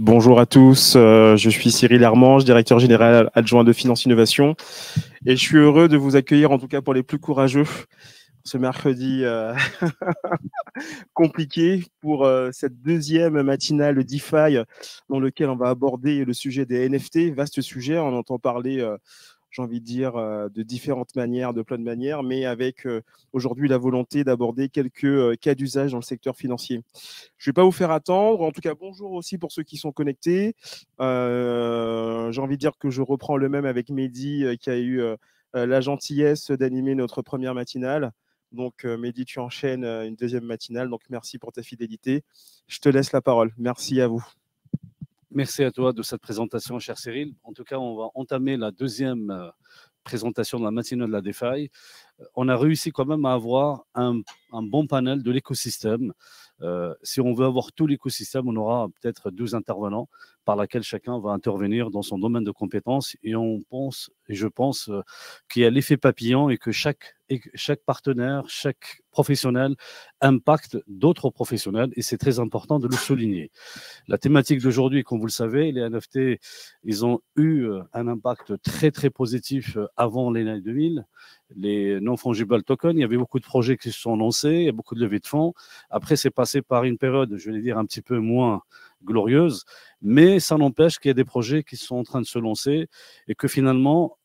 Bonjour à tous, je suis Cyril Hermange, directeur général adjoint de Finance Innovation et je suis heureux de vous accueillir, en tout cas pour les plus courageux, ce mercredi compliqué pour cette deuxième matinale DeFi dans lequel on va aborder le sujet des NFT. Vaste sujet, on entend parler, j'ai envie de dire, de différentes manières, de plein de manières, mais avec aujourd'hui la volonté d'aborder quelques cas d'usage dans le secteur financier. Je ne vais pas vous faire attendre. En tout cas, bonjour aussi pour ceux qui sont connectés. J'ai envie de dire que je reprends le même avec Mehdi qui a eu la gentillesse d'animer notre première matinale. Donc, Mehdi, tu enchaînes une deuxième matinale. Donc, merci pour ta fidélité. Je te laisse la parole. Merci à vous. Merci à toi de cette présentation, cher Cyril. En tout cas, on va entamer la deuxième présentation de la matinale de la DeFi. On a réussi quand même à avoir un bon panel de l'écosystème. Si on veut avoir tout l'écosystème, on aura peut-être 12 intervenants par laquelle chacun va intervenir dans son domaine de compétences. Et je pense qu'il y a l'effet papillon et que chaque partenaire, chaque professionnel impacte d'autres professionnels. Et c'est très important de le souligner. La thématique d'aujourd'hui, comme vous le savez, les NFT, ils ont eu un impact très, très positif avant les années 2000. Les non-fungible tokens, il y avait beaucoup de projets qui se sont lancés, il y a beaucoup de levées de fonds. Après, c'est passé par une période, je vais dire, un petit peu moins glorieuse, mais ça n'empêche qu'il y a des projets qui sont en train de se lancer et que finalement,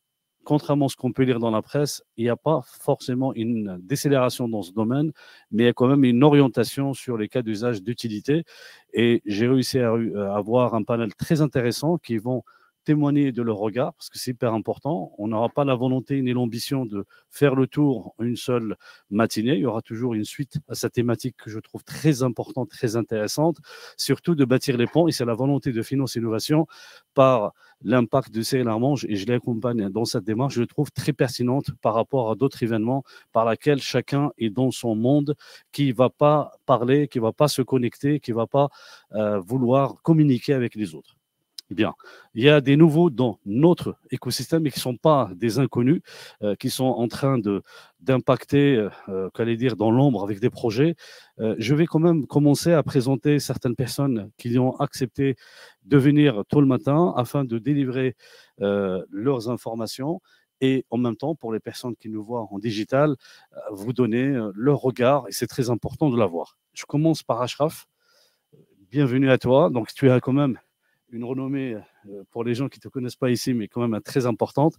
contrairement à ce qu'on peut lire dans la presse, il n'y a pas forcément une décélération dans ce domaine, mais il y a quand même une orientation sur les cas d'usage d'utilité. Et j'ai réussi à avoir un panel très intéressant qui vont témoigner de leur regard, parce que c'est hyper important. On n'aura pas la volonté ni l'ambition de faire le tour en une seule matinée. Il y aura toujours une suite à cette thématique que je trouve très importante, très intéressante, surtout de bâtir les ponts. Et c'est la volonté de Finance Innovation par l'impact de Cyril Hermange, et je l'accompagne dans cette démarche, je le trouve très pertinente par rapport à d'autres événements par lesquels chacun est dans son monde, qui ne va pas parler, qui ne va pas se connecter, qui ne va pas vouloir communiquer avec les autres. Eh bien, il y a des nouveaux dans notre écosystème et qui ne sont pas des inconnus, qui sont en train d'impacter, qu'allais dire, dans l'ombre avec des projets. Je vais quand même commencer à présenter certaines personnes qui ont accepté de venir tôt le matin afin de délivrer leurs informations et en même temps, pour les personnes qui nous voient en digital, vous donner leur regard et c'est très important de l'avoir. Je commence par Ashraf. Bienvenue à toi. Donc, tu as quand même une renommée pour les gens qui ne te connaissent pas ici, mais quand même très importante.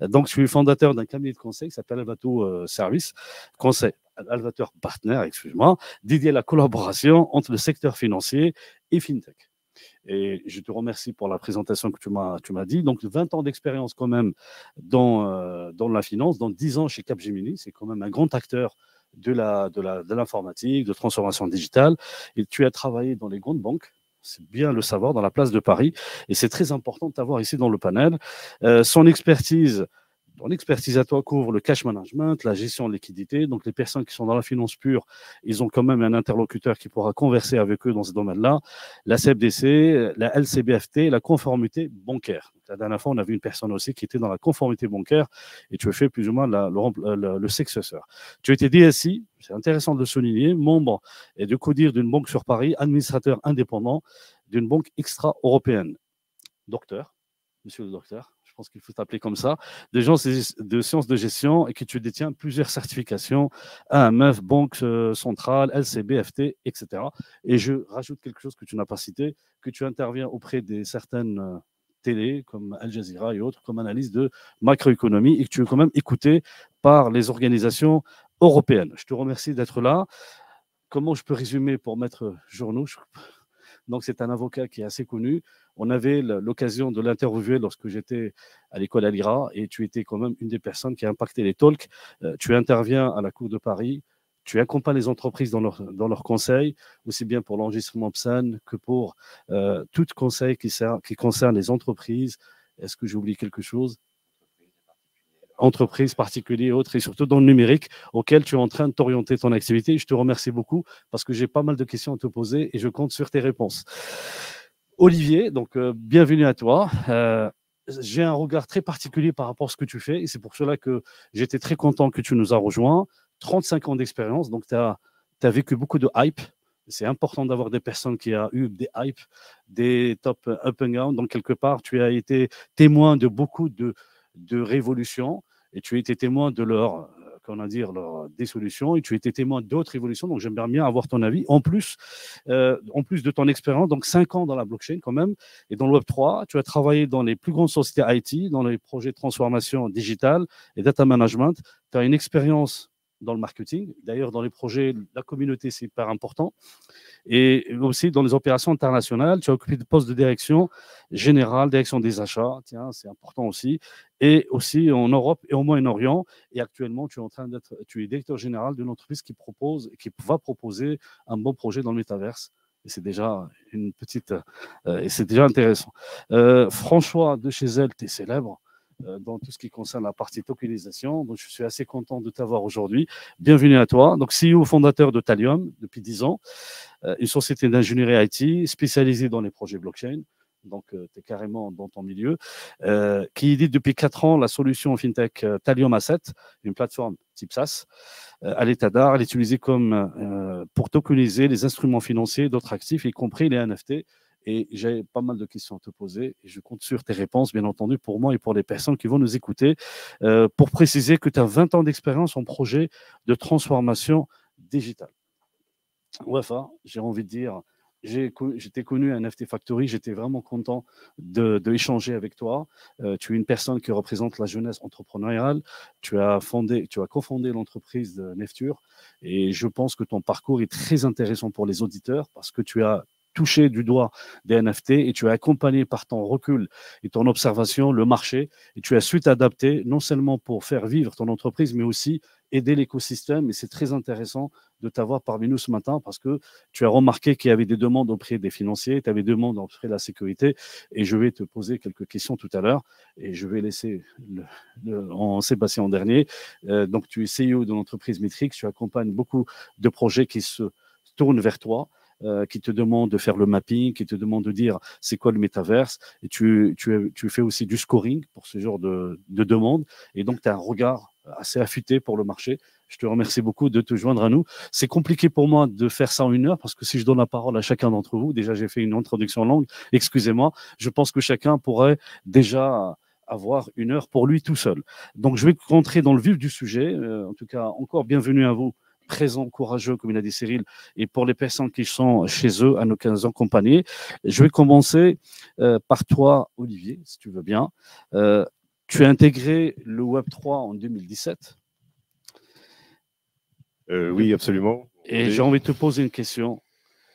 Donc, je suis fondateur d'un cabinet de conseil qui s'appelle Alvato Service, conseil, Alvator Partner, excuse-moi, dédié à la collaboration entre le secteur financier et FinTech. Et je te remercie pour la présentation que tu m'as dit. Donc, 20 ans d'expérience quand même dans la finance, dans 10 ans chez Capgemini, c'est quand même un grand acteur de l'informatique, de transformation digitale. Et tu as travaillé dans les grandes banques, c'est bien le savoir, dans la place de Paris. Et c'est très important de t'avoir ici dans le panel. Ton expertise à toi couvre le cash management, la gestion de liquidité. Donc, les personnes qui sont dans la finance pure, ils ont quand même un interlocuteur qui pourra converser avec eux dans ce domaine-là. La CFDC, la LCBFT, la conformité bancaire. La dernière fois, on a vu une personne aussi qui était dans la conformité bancaire et tu as fait plus ou moins le successeur. Tu as été DSI, c'est intéressant de le souligner, membre et de CODIR d'une banque sur Paris, administrateur indépendant d'une banque extra-européenne. Docteur, monsieur le docteur, je pense qu'il faut t'appeler comme ça, des gens de sciences de gestion et que tu détiens plusieurs certifications, AMF, Banque Centrale, LCBFT, etc. Et je rajoute quelque chose que tu n'as pas cité, que tu interviens auprès de certaines télé comme Al Jazeera et autres, comme analyse de macroéconomie et que tu es quand même écouté par les organisations européennes. Je te remercie d'être là. Comment je peux résumer pour Maître Journoux? Donc, c'est un avocat qui est assez connu. On avait l'occasion de l'interviewer lorsque j'étais à l'école à l'IRA et tu étais quand même une des personnes qui a impacté les talks. Tu interviens à la Cour de Paris, tu accompagnes les entreprises dans leurs conseils, aussi bien pour l'enregistrement PSAN que pour tout conseil qui concerne les entreprises. Est-ce que j'ai oublié quelque chose? Entreprises particuliers et autres, et surtout dans le numérique, auquel tu es en train de t'orienter ton activité. Je te remercie beaucoup parce que j'ai pas mal de questions à te poser et je compte sur tes réponses. Olivier, donc bienvenue à toi. J'ai un regard très particulier par rapport à ce que tu fais et c'est pour cela que j'étais très content que tu nous as rejoints. 35 ans d'expérience, donc tu as vécu beaucoup de hype, C'est important d'avoir des personnes qui ont eu des hypes, des top up and down. Donc, quelque part, tu as été témoin de beaucoup de révolutions et tu as été témoin de leur, comment dire, leur dissolution et tu as été témoin d'autres révolutions. Donc, j'aimerais bien avoir ton avis. En plus de ton expérience, donc 5 ans dans la blockchain quand même et dans le Web3, tu as travaillé dans les plus grandes sociétés IT, dans les projets de transformation digitale et data management. Tu as une expérience dans le marketing. D'ailleurs, dans les projets, la communauté, c'est hyper important. Et aussi, dans les opérations internationales, tu as occupé de postes de direction générale, direction des achats, tiens, c'est important aussi. Et aussi en Europe et au Moyen-Orient. Et actuellement, tu es directeur général d'une entreprise qui va proposer un bon projet dans le métaverse. Et c'est déjà et c'est déjà intéressant. François de chez elle, tu es célèbre dans tout ce qui concerne la partie tokenisation. Donc, je suis assez content de t'avoir aujourd'hui. Bienvenue à toi. Donc, CEO fondateur de Thallium depuis 10 ans, une société d'ingénierie IT spécialisée dans les projets blockchain. Donc, tu es carrément dans ton milieu, qui édite depuis 4 ans la solution FinTech Thallium Asset, une plateforme type SaaS, à l'état d'art. Elle est utilisée pour tokeniser les instruments financiers d'autres actifs, y compris les NFT. Et j'ai pas mal de questions à te poser et je compte sur tes réponses, bien entendu, pour moi et pour les personnes qui vont nous écouter, pour préciser que tu as 20 ans d'expérience en projet de transformation digitale. Wafa, j'ai envie de dire, j'étais connu à NFT Factory, j'étais vraiment content d'échanger avec toi. Tu es une personne qui représente la jeunesse entrepreneuriale. Tu as cofondé l'entreprise de Nefture et je pense que ton parcours est très intéressant pour les auditeurs parce que tu as touché du doigt des NFT et tu as accompagné par ton recul et ton observation le marché et tu as su t'adapter non seulement pour faire vivre ton entreprise mais aussi aider l'écosystème et c'est très intéressant de t'avoir parmi nous ce matin parce que tu as remarqué qu'il y avait des demandes auprès des financiers, tu avais des demandes auprès de la sécurité et je vais te poser quelques questions tout à l'heure et je vais laisser Sébastien en dernier. Donc tu es CEO de l'entreprise Metrix, tu accompagnes beaucoup de projets qui se tournent vers toi. Qui te demande de faire le mapping, qui te demande de dire c'est quoi le métaverse, et tu fais aussi du scoring pour ce genre de demande, et donc tu as un regard assez affûté pour le marché. Je te remercie beaucoup de te joindre à nous. C'est compliqué pour moi de faire ça en 1 heure, parce que si je donne la parole à chacun d'entre vous, déjà j'ai fait une introduction longue, excusez-moi, je pense que chacun pourrait déjà avoir 1 heure pour lui tout seul. Donc je vais rentrer dans le vif du sujet, en tout cas encore bienvenue à vous, présents, courageux, comme il a dit Cyril, et pour les personnes qui sont chez eux à nous accompagner. Je vais commencer par toi, Olivier, si tu veux bien. Tu as intégré le Web3 en 2017. Oui, absolument. Et j'ai envie de te poser une question.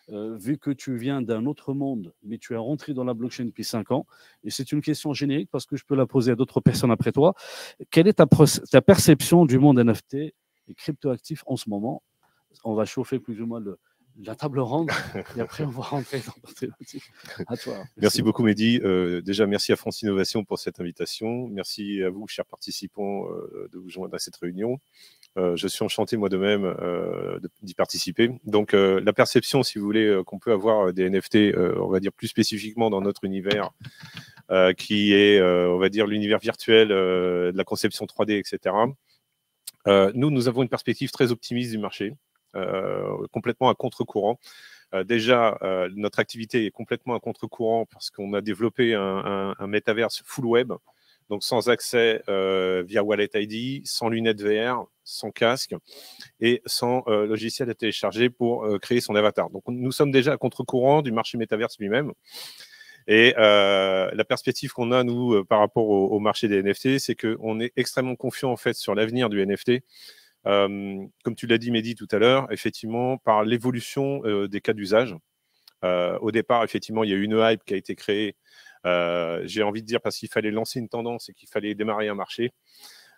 Vu que tu viens d'un autre monde, mais tu es rentré dans la blockchain depuis 5 ans, et c'est une question générique parce que je peux la poser à d'autres personnes après toi. Quelle est ta perception du monde NFT et cryptoactifs en ce moment? On va chauffer plus ou moins la table ronde et après on va rentrer dans notre thématique. À toi. Merci beaucoup Mehdi. Déjà merci à France Innovation pour cette invitation. Merci à vous, chers participants, de vous joindre à cette réunion. Je suis enchanté moi de même d'y participer. Donc la perception, si vous voulez, qu'on peut avoir des NFT, on va dire plus spécifiquement dans notre univers, qui est, on va dire, l'univers virtuel de la conception 3D, etc. Nous avons une perspective très optimiste du marché, complètement à contre-courant. Déjà, notre activité est complètement à contre-courant parce qu'on a développé un métaverse full web, donc sans accès via Wallet ID, sans lunettes VR, sans casque et sans logiciel à télécharger pour créer son avatar. Donc nous sommes déjà à contre-courant du marché métaverse lui-même. Et la perspective qu'on a, nous, par rapport au marché des NFT, c'est qu'on est extrêmement confiant en fait sur l'avenir du NFT. Comme tu l'as dit, Mehdi, tout à l'heure, effectivement, par l'évolution des cas d'usage. Au départ, effectivement, il y a eu une hype qui a été créée, j'ai envie de dire, parce qu'il fallait lancer une tendance et qu'il fallait démarrer un marché.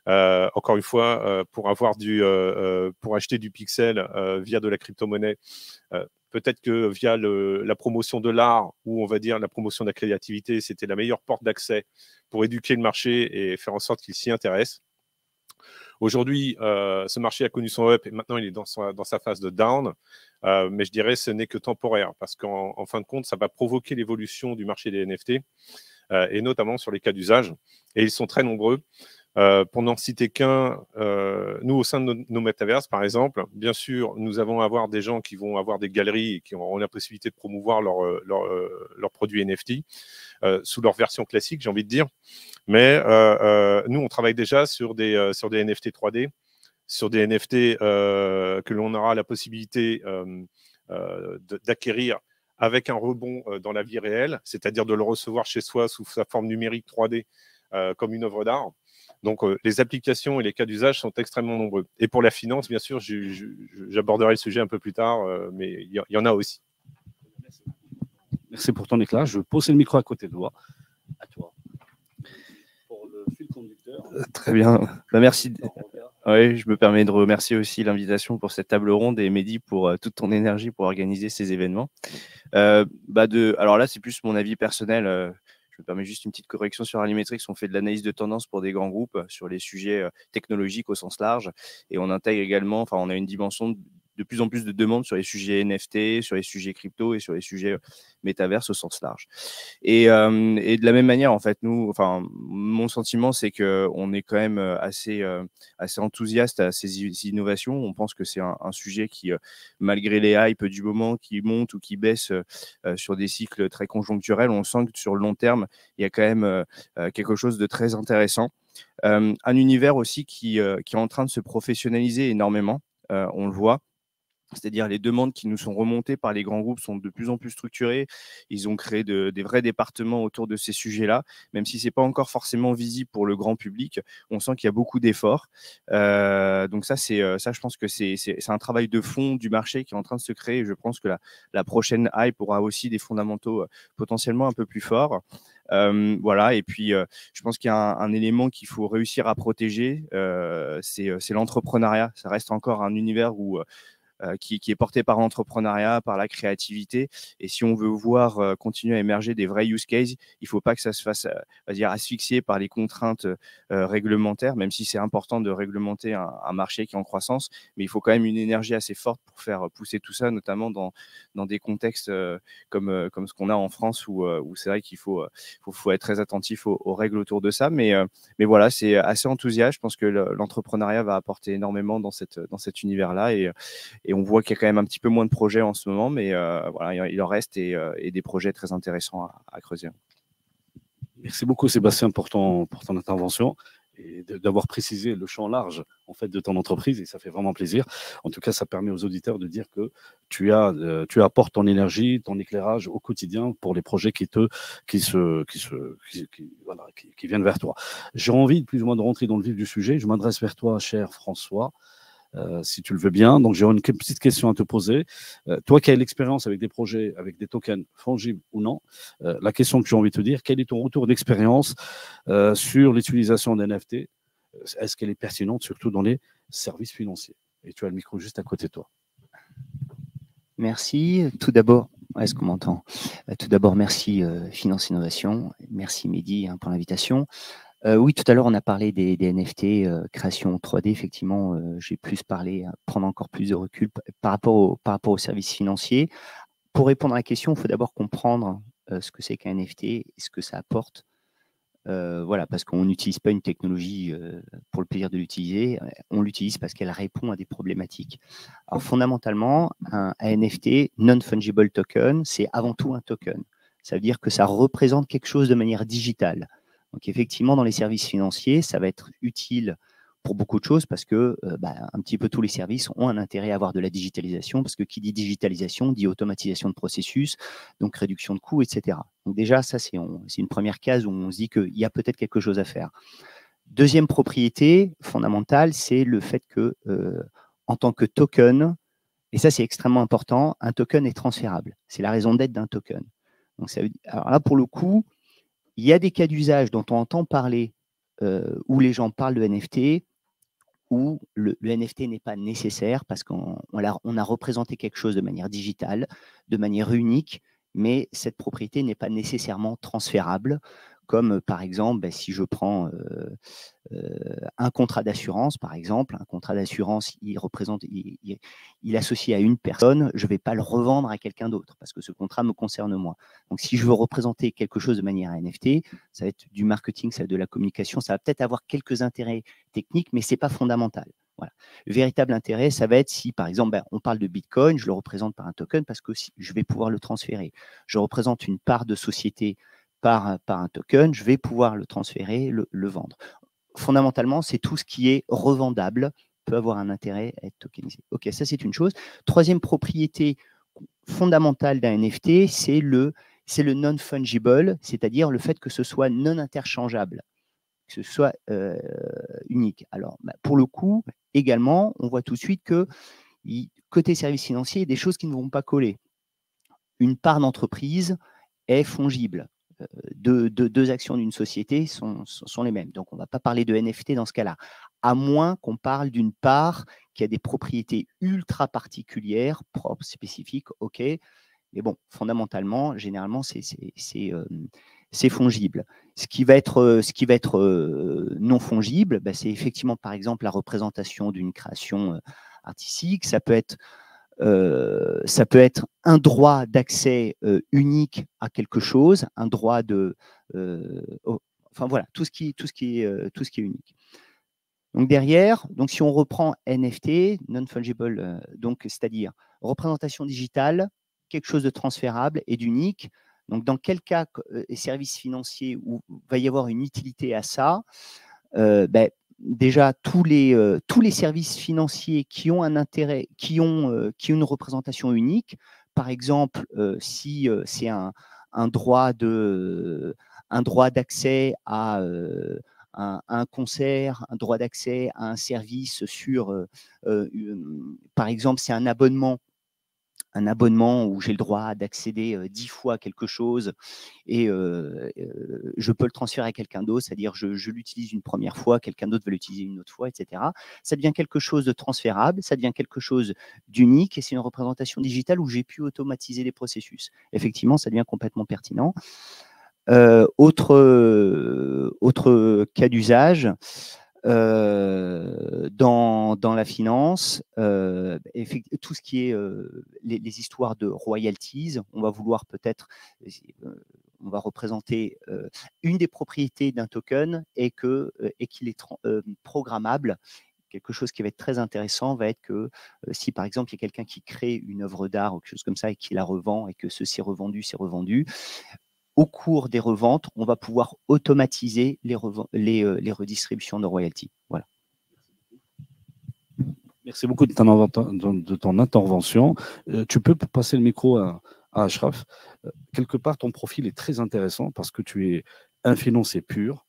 Encore une fois, pour acheter du pixel via de la crypto-monnaie, peut-être que via la promotion de l'art ou on va dire la promotion de la créativité, c'était la meilleure porte d'accès pour éduquer le marché et faire en sorte qu'il s'y intéresse. Aujourd'hui, ce marché a connu son up et maintenant il est dans sa phase de down. Mais je dirais que ce n'est que temporaire parce qu'en fin de compte, ça va provoquer l'évolution du marché des NFT et notamment sur les cas d'usage. Et ils sont très nombreux. Pour n'en citer qu'un, nous, au sein de nos métaverses, par exemple, bien sûr, nous allons avoir des gens qui vont avoir des galeries et qui auront la possibilité de promouvoir leurs produits NFT sous leur version classique, j'ai envie de dire. Mais nous, on travaille déjà sur des NFT 3D, sur des NFT que l'on aura la possibilité d'acquérir avec un rebond dans la vie réelle, c'est-à-dire de le recevoir chez soi sous sa forme numérique 3D comme une œuvre d'art. Donc, les applications et les cas d'usage sont extrêmement nombreux. Et pour la finance, bien sûr, j'aborderai le sujet un peu plus tard, mais il y en a aussi. Merci pour ton éclairage. Je vais poser le micro à côté de toi. À toi. Pour le fil conducteur. Très bien. Bah, merci. Oui, je me permets de remercier aussi l'invitation pour cette table ronde et Mehdi pour toute ton énergie pour organiser ces événements. Alors là, c'est plus mon avis personnel. Je me permets juste une petite correction sur Alimetrix. On fait de l'analyse de tendance pour des grands groupes sur les sujets technologiques au sens large. Et on intègre également, on a une dimension de plus en plus de demandes sur les sujets NFT, sur les sujets crypto et sur les sujets métaverse au sens large. Et de la même manière, en fait, mon sentiment, c'est qu'on est quand même assez enthousiaste à ces innovations. On pense que c'est un sujet qui, malgré les hypes du moment, qui monte ou qui baisse sur des cycles très conjoncturels, on sent que sur le long terme, il y a quand même quelque chose de très intéressant. Un univers aussi qui est en train de se professionnaliser énormément, on le voit. C'est-à-dire les demandes qui nous sont remontées par les grands groupes sont de plus en plus structurées. Ils ont créé des vrais départements autour de ces sujets-là, même si ce n'est pas encore forcément visible pour le grand public. On sent qu'il y a beaucoup d'efforts. Donc ça, je pense que c'est un travail de fond du marché qui est en train de se créer. Je pense que la prochaine hype aura aussi des fondamentaux potentiellement un peu plus forts. Voilà, et puis je pense qu'il y a un élément qu'il faut réussir à protéger, c'est l'entrepreneuriat. Ça reste encore un univers qui est porté par l'entrepreneuriat, par la créativité. Et si on veut voir continuer à émerger des vrais use cases, il ne faut pas que ça se fasse asphyxier par les contraintes réglementaires, même si c'est important de réglementer un marché qui est en croissance. Mais il faut quand même une énergie assez forte pour faire pousser tout ça, notamment dans des contextes comme ce qu'on a en France, où c'est vrai qu'il faut être très attentif aux règles autour de ça. Mais voilà, c'est assez enthousiaste. Je pense que l'entrepreneuriat va apporter énormément dans cet univers-là. Et on voit qu'il y a quand même un petit peu moins de projets en ce moment, mais voilà, il en reste et des projets très intéressants à creuser. Merci beaucoup Sébastien pour ton intervention et d'avoir précisé le champ large en fait de ton entreprise, et ça fait vraiment plaisir. En tout cas, ça permet aux auditeurs de dire que tu apportes ton énergie, ton éclairage au quotidien pour les projets qui viennent vers toi. J'ai envie plus ou moins de rentrer dans le vif du sujet. Je m'adresse vers toi, cher François. Si tu le veux bien. Donc, j'ai une petite question à te poser. Toi qui as l'expérience avec des projets, avec des tokens fongibles ou non, la question que j'ai envie de te dire, quel est ton retour d'expérience sur l'utilisation d'NFT? Est-ce qu'elle est pertinente, surtout dans les services financiers? Et tu as le micro juste à côté de toi. Merci. Tout d'abord, est-ce qu'on m'entend? Tout d'abord, merci Finance Innovation. Merci Mehdi pour l'invitation. Oui, tout à l'heure, on a parlé des NFT, création 3D. Effectivement, j'ai plus parlé, prendre encore plus de recul par rapport aux services financiers. Pour répondre à la question, il faut d'abord comprendre ce que c'est qu'un NFT et ce que ça apporte. Voilà, parce qu'on n'utilise pas une technologie pour le plaisir de l'utiliser, on l'utilise parce qu'elle répond à des problématiques. Alors fondamentalement, un NFT, Non-Fungible Token, c'est avant tout un token. Ça veut dire que ça représente quelque chose de manière digitale. Donc effectivement, dans les services financiers, ça va être utile pour beaucoup de choses parce que un petit peu tous les services ont un intérêt à avoir de la digitalisation, parce que qui dit digitalisation dit automatisation de processus, donc réduction de coûts, etc. Donc déjà, ça c'est une première case où on se dit qu'il y a peut-être quelque chose à faire. Deuxième propriété fondamentale, c'est le fait que en tant que token, et ça c'est extrêmement important, un token est transférable. C'est la raison d'être d'un token. Donc, alors là, pour le coup, il y a des cas d'usage dont on entend parler où les gens parlent de NFT, où le NFT n'est pas nécessaire parce qu'on a représenté quelque chose de manière digitale, de manière unique, mais cette propriété n'est pas nécessairement transférable, comme par exemple, si je prends un contrat d'assurance, par exemple, un contrat d'assurance, il est associé à une personne, je ne vais pas le revendre à quelqu'un d'autre parce que ce contrat me concerne moi. Donc, si je veux représenter quelque chose de manière NFT, ça va être du marketing, ça va être de la communication, ça va peut-être avoir quelques intérêts techniques, mais ce n'est pas fondamental. Voilà. Le véritable intérêt, ça va être si, par exemple, on parle de Bitcoin, je le représente par un token parce que je vais pouvoir le transférer. Je représente une part de société par un token, je vais pouvoir le transférer, le vendre. Fondamentalement, c'est tout ce qui est revendable peut avoir un intérêt à être tokenisé. Ok, ça c'est une chose. Troisième propriété fondamentale d'un NFT, c'est le non-fungible, c'est-à-dire le fait que ce soit non interchangeable, que ce soit unique. Alors, pour le coup, également, on voit tout de suite que côté services financiers, il y a des choses qui ne vont pas coller. Une part d'entreprise est fongible. Deux actions d'une société sont les mêmes. Donc, on ne va pas parler de NFT dans ce cas-là, à moins qu'on parle d'une part qui a des propriétés ultra particulières, propres, spécifiques, ok. Mais bon, fondamentalement, généralement, c'est fongible. Ce qui va être non fongible, c'est effectivement, par exemple, la représentation d'une création artistique. Ça peut être un droit d'accès unique à quelque chose, un droit de, enfin voilà, tout ce qui est unique. Donc derrière, donc si on reprend NFT, non-fungible, donc c'est-à-dire représentation digitale, quelque chose de transférable et d'unique. Donc dans quel cas services financiers où va y avoir une utilité à ça, déjà tous les services financiers qui ont un intérêt, qui ont une représentation unique. Par exemple, si c'est un droit d'accès à un concert, un droit d'accès à un service sur, par exemple, c'est un abonnement où j'ai le droit d'accéder 10 fois à quelque chose et je peux le transférer à quelqu'un d'autre, c'est-à-dire je l'utilise une première fois, quelqu'un d'autre va l'utiliser une autre fois, etc. Ça devient quelque chose de transférable, ça devient quelque chose d'unique et c'est une représentation digitale où j'ai pu automatiser les processus. Effectivement, ça devient complètement pertinent. Autre cas d'usage, dans la finance, tout ce qui est les histoires de royalties, on va vouloir peut-être, on va représenter une des propriétés d'un token et qu'il est programmable. Quelque chose qui va être très intéressant va être que si par exemple il y a quelqu'un qui crée une œuvre d'art ou quelque chose comme ça et qui la revend et que ceci c'est revendu, au cours des reventes, on va pouvoir automatiser les redistributions de royalties. Voilà. Merci beaucoup de ton intervention. Tu peux passer le micro à Ashraf. Quelque part, ton profil est très intéressant parce que tu es un financier pur.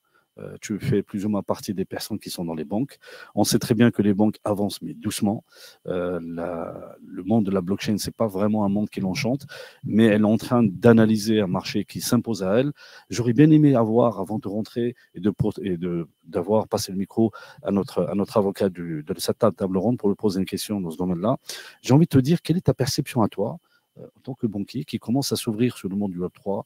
Tu fais plus ou moins partie des personnes qui sont dans les banques. On sait très bien que les banques avancent, mais doucement. Le monde de la blockchain, ce n'est pas vraiment un monde qui l'enchante, mais elle est en train d'analyser un marché qui s'impose à elle. J'aurais bien aimé avoir, avant de rentrer et d'avoir passé le micro à notre avocat de cette table ronde pour lui poser une question dans ce domaine-là. J'ai envie de te dire, quelle est ta perception à toi, en tant que banquier, qui commence à s'ouvrir sur le monde du Web3,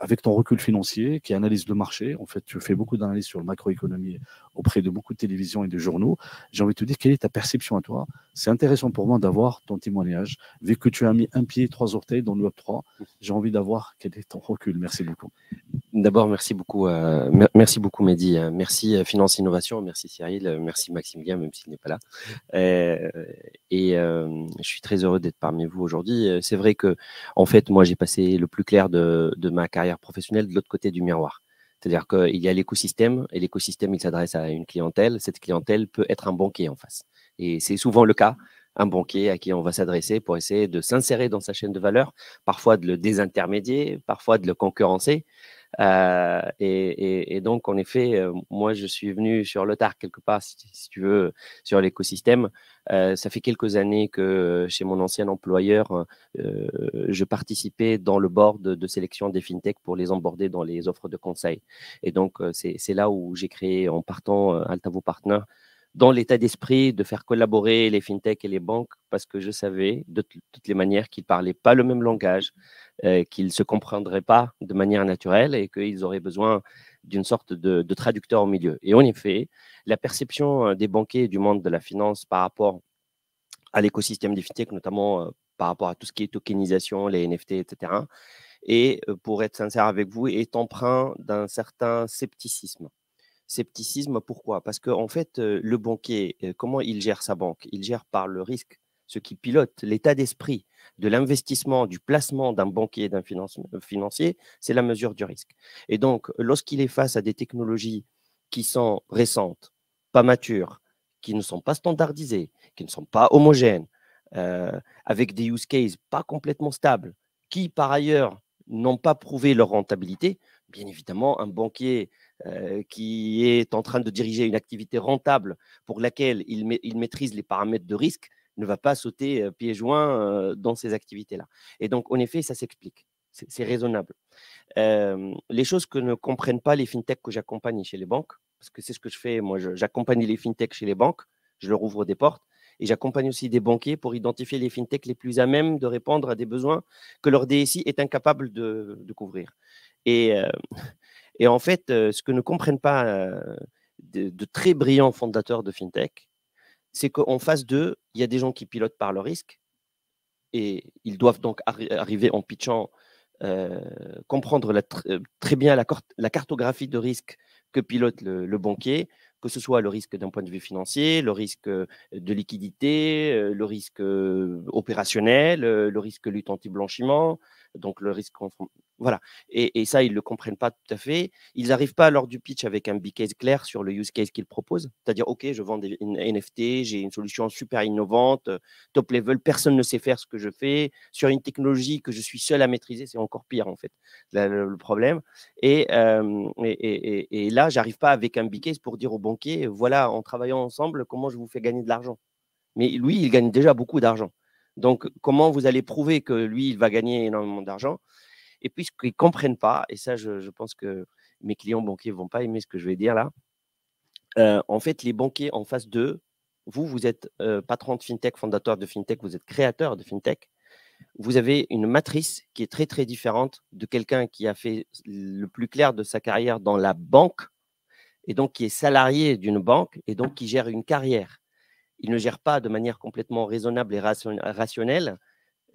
avec ton recul financier, qui analyse le marché. En fait, tu fais beaucoup d'analyses sur la macroéconomie auprès de beaucoup de télévisions et de journaux. J'ai envie de te dire, quelle est ta perception à toi? C'est intéressant pour moi d'avoir ton témoignage. Vu que tu as mis un pied, 3 orteils dans le Web3, j'ai envie d'avoir quel est ton recul. Merci beaucoup. D'abord, merci beaucoup Mehdi. Merci Finance Innovation, merci Cyril, merci Maximilien, même s'il n'est pas là. Je suis très heureux d'être parmi vous aujourd'hui. C'est vrai que, en fait, moi, j'ai passé le plus clair de ma carrière professionnelle de l'autre côté du miroir. C'est-à-dire qu'il y a l'écosystème, et l'écosystème, il s'adresse à une clientèle. Cette clientèle peut être un banquier en face. Et c'est souvent le cas, un banquier à qui on va s'adresser pour essayer de s'insérer dans sa chaîne de valeur, parfois de le désintermédier, parfois de le concurrencer. Et donc, en effet, moi, je suis venu sur le tard quelque part, si tu veux, sur l'écosystème. Ça fait quelques années que chez mon ancien employeur, je participais dans le board de sélection des fintechs pour les onboarder dans les offres de conseil. Et donc, c'est là où j'ai créé, en partant, Altavo Partner, dans l'état d'esprit de faire collaborer les fintechs et les banques, parce que je savais de toutes les manières qu'ils ne parlaient pas le même langage, qu'ils ne se comprendraient pas de manière naturelle et qu'ils auraient besoin d'une sorte de traducteur au milieu. Et en effet, la perception des banquiers du monde de la finance par rapport à l'écosystème des fintech, notamment par rapport à tout ce qui est tokenisation, les NFT, etc., et pour être sincère avec vous, est empreint d'un certain scepticisme. Scepticisme, pourquoi? Parce qu'en fait, le banquier, comment il gère sa banque? Il gère par le risque. Ce qui pilote l'état d'esprit de l'investissement, du placement d'un banquier, d'un financier, c'est la mesure du risque. Et donc, lorsqu'il est face à des technologies qui sont récentes, pas matures, qui ne sont pas standardisées, qui ne sont pas homogènes, avec des use cases pas complètement stables, qui par ailleurs n'ont pas prouvé leur rentabilité, bien évidemment, un banquier qui est en train de diriger une activité rentable pour laquelle il maîtrise les paramètres de risque ne va pas sauter pieds joints dans ces activités-là. Et donc, en effet, ça s'explique. C'est raisonnable. Les choses que ne comprennent pas les fintechs que j'accompagne chez les banques, parce que c'est ce que je fais, moi, j'accompagne les fintechs chez les banques, je leur ouvre des portes, et j'accompagne aussi des banquiers pour identifier les fintechs les plus à même de répondre à des besoins que leur DSI est incapable de couvrir. Et en fait, ce que ne comprennent pas de très brillants fondateurs de fintech, c'est qu'en face d'eux, il y a des gens qui pilotent par le risque et ils doivent donc arriver en pitchant, comprendre très bien la cartographie de risque que pilote le banquier, que ce soit le risque d'un point de vue financier, le risque de liquidité, le risque opérationnel, le risque lutte anti-blanchiment, donc le risque voilà. Et ça, ils ne le comprennent pas tout à fait. Ils n'arrivent pas lors du pitch avec un big case clair sur le use case qu'ils proposent. C'est-à-dire, OK, je vends une NFT, j'ai une solution super innovante, top level, personne ne sait faire ce que je fais, sur une technologie que je suis seul à maîtriser, c'est encore pire en fait, le problème. Et là, je n'arrive pas avec un big case pour dire au banquier, voilà, en travaillant ensemble, comment je vous fais gagner de l'argent. Mais lui, il gagne déjà beaucoup d'argent. Donc, comment vous allez prouver que lui, il va gagner énormément d'argent? Et puis, ce qu'ils ne comprennent pas, et ça, je pense que mes clients banquiers ne vont pas aimer ce que je vais dire là, en fait, les banquiers en face d'eux, vous êtes patron de fintech, fondateur de fintech, vous êtes créateur de fintech, vous avez une matrice qui est très, très différente de quelqu'un qui a fait le plus clair de sa carrière dans la banque, et donc qui est salarié d'une banque, et donc qui gère une carrière. Il ne gère pas de manière complètement raisonnable et rationnelle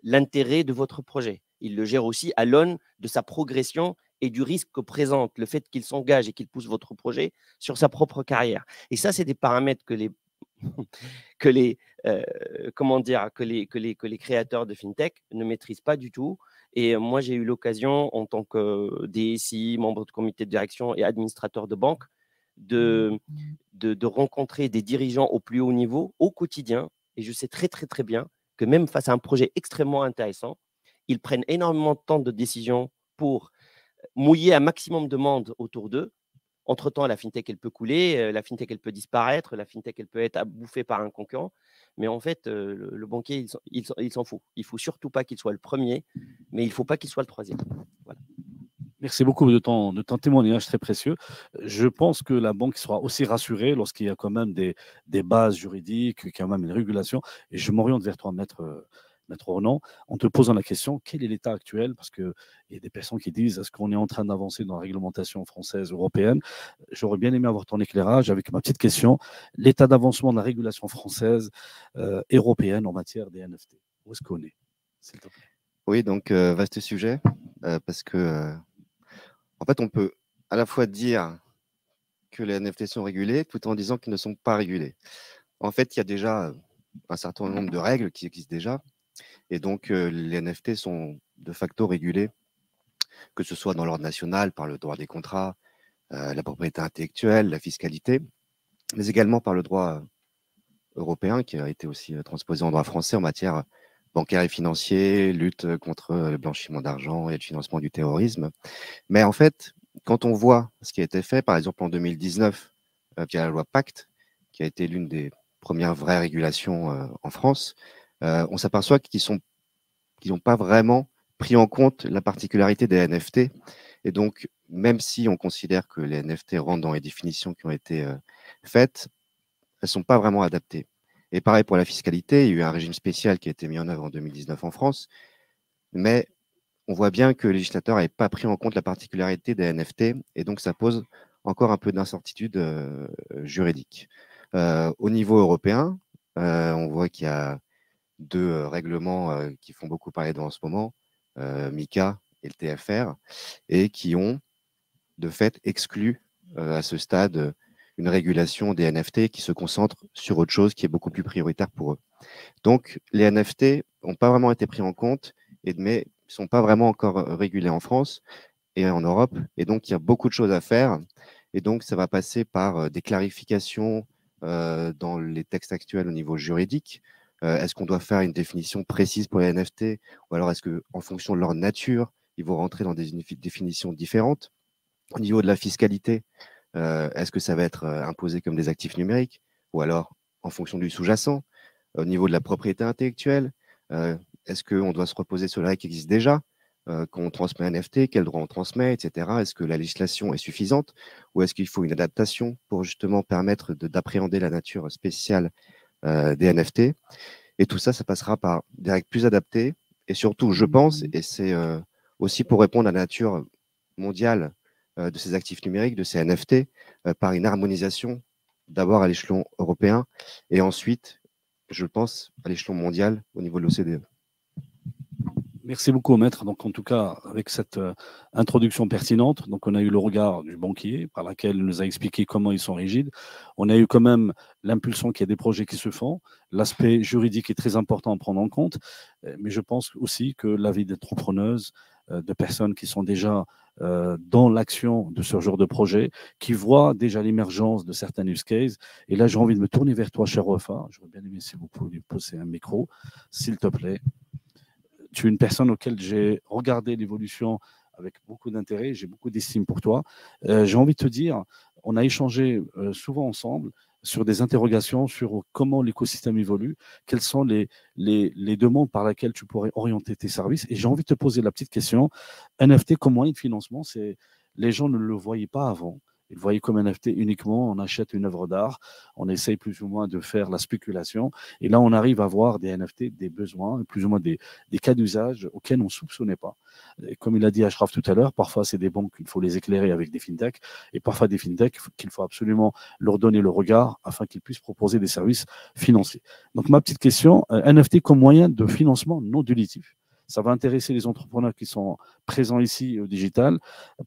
l'intérêt de votre projet. Il le gère aussi à l'aune de sa progression et du risque que présente le fait qu'il s'engage et qu'il pousse votre projet sur sa propre carrière. Et ça, c'est des paramètres que les, que les créateurs de fintech ne maîtrisent pas du tout. Et moi, j'ai eu l'occasion, en tant que DSI, membre de comité de direction et administrateur de banque, de rencontrer des dirigeants au plus haut niveau, au quotidien. Et je sais très, très, très bien que même face à un projet extrêmement intéressant, ils prennent énormément de temps de décision pour mouiller un maximum de monde autour d'eux. Entre-temps, la fintech, elle peut couler, la fintech, elle peut disparaître, la fintech, elle peut être bouffée par un concurrent. Mais en fait, le banquier, il s'en fout. Il ne faut surtout pas qu'il soit le premier, mais il ne faut pas qu'il soit le troisième. Voilà. Merci beaucoup de ton témoignage très précieux. Je pense que la banque sera aussi rassurée lorsqu'il y a quand même des bases juridiques, quand même une régulation. Et je m'oriente vers toi, Maître Ronan, en te posant la question, quel est l'état actuel? Parce qu'il y a des personnes qui disent, est-ce qu'on est en train d'avancer dans la réglementation française, européenne? J'aurais bien aimé avoir ton éclairage avec ma petite question. L'état d'avancement de la régulation française, européenne en matière des NFT. Où est-ce qu'on est, s'il te plaît? Oui, donc vaste sujet, parce que en fait, on peut à la fois dire que les NFT sont régulés tout en disant qu'ils ne sont pas régulés. En fait, il y a déjà un certain nombre de règles qui existent déjà. Et donc, les NFT sont de facto régulés, que ce soit dans l'ordre national, par le droit des contrats, la propriété intellectuelle, la fiscalité, mais également par le droit européen qui a été aussi transposé en droit français en matière bancaire et financier, lutte contre le blanchiment d'argent et le financement du terrorisme. Mais en fait, quand on voit ce qui a été fait, par exemple en 2019, via la loi Pacte, qui a été l'une des premières vraies régulations en France, on s'aperçoit qu'ils n'ont pas vraiment pris en compte la particularité des NFT. Et donc, même si on considère que les NFT rentrent dans les définitions qui ont été faites, elles ne sont pas vraiment adaptées. Et pareil pour la fiscalité, il y a eu un régime spécial qui a été mis en œuvre en 2019 en France, mais on voit bien que le législateur n'avait pas pris en compte la particularité des NFT et donc ça pose encore un peu d'incertitude juridique. Au niveau européen, on voit qu'il y a deux règlements qui font beaucoup parler en ce moment, MiCA et le TFR, et qui ont de fait exclu à ce stade une régulation des NFT qui se concentre sur autre chose qui est beaucoup plus prioritaire pour eux. Donc, les NFT n'ont pas vraiment été pris en compte, mais ne sont pas vraiment encore régulés en France et en Europe. Et donc, il y a beaucoup de choses à faire. Et donc, ça va passer par des clarifications dans les textes actuels au niveau juridique. Est-ce qu'on doit faire une définition précise pour les NFT, ou alors est-ce qu'en fonction de leur nature, ils vont rentrer dans des définitions différentes? Au niveau de la fiscalité, est-ce que ça va être imposé comme des actifs numériques, ou alors en fonction du sous-jacent? Au niveau de la propriété intellectuelle, est-ce qu'on doit se reposer sur les règles qui existent déjà? Quand on transmet un NFT, quel droit on transmet, etc. Est-ce que la législation est suffisante, ou est-ce qu'il faut une adaptation pour justement permettre d'appréhender la nature spéciale des NFT? Et tout ça, ça passera par des règles plus adaptées. Et surtout, je pense, et c'est aussi pour répondre à la nature mondiale de ces actifs numériques, de ces NFT, par une harmonisation, d'abord à l'échelon européen, et ensuite, je pense, à l'échelon mondial au niveau de l'OCDE. Merci beaucoup, maître. Donc, en tout cas, avec cette introduction pertinente, donc on a eu le regard du banquier par laquelle il nous a expliqué comment ils sont rigides. On a eu quand même l'impulsion qu'il y a des projets qui se font. L'aspect juridique est très important à prendre en compte, mais je pense aussi que l'avis d'entrepreneuses, de personnes qui sont déjà dans l'action de ce genre de projet, qui voient déjà l'émergence de certains use cases. Et là, j'ai envie de me tourner vers toi, cher Wafa. J'aurais bien aimé, si vous pouvez lui poser un micro, s'il te plaît. Tu es une personne auquel j'ai regardé l'évolution avec beaucoup d'intérêt, j'ai beaucoup d'estime pour toi. J'ai envie de te dire, on a échangé souvent ensemble sur des interrogations sur comment l'écosystème évolue, quelles sont les demandes par lesquelles tu pourrais orienter tes services. Et j'ai envie de te poser la petite question, NFT comme moyen de financement, les gens ne le voyaient pas avant. Ils voyaient comme un NFT uniquement, on achète une œuvre d'art, on essaye plus ou moins de faire la spéculation. Et là, on arrive à voir des NFT, des besoins, plus ou moins des cas d'usage auxquels on ne soupçonnait pas. Et comme il a dit Ashraf tout à l'heure, parfois, c'est des banques qu'il faut les éclairer avec des fintechs, et parfois des fintechs qu'il faut absolument leur donner le regard afin qu'ils puissent proposer des services financiers. Donc, ma petite question, NFT comme moyen de financement non dilutif. Ça va intéresser les entrepreneurs qui sont présents ici au digital.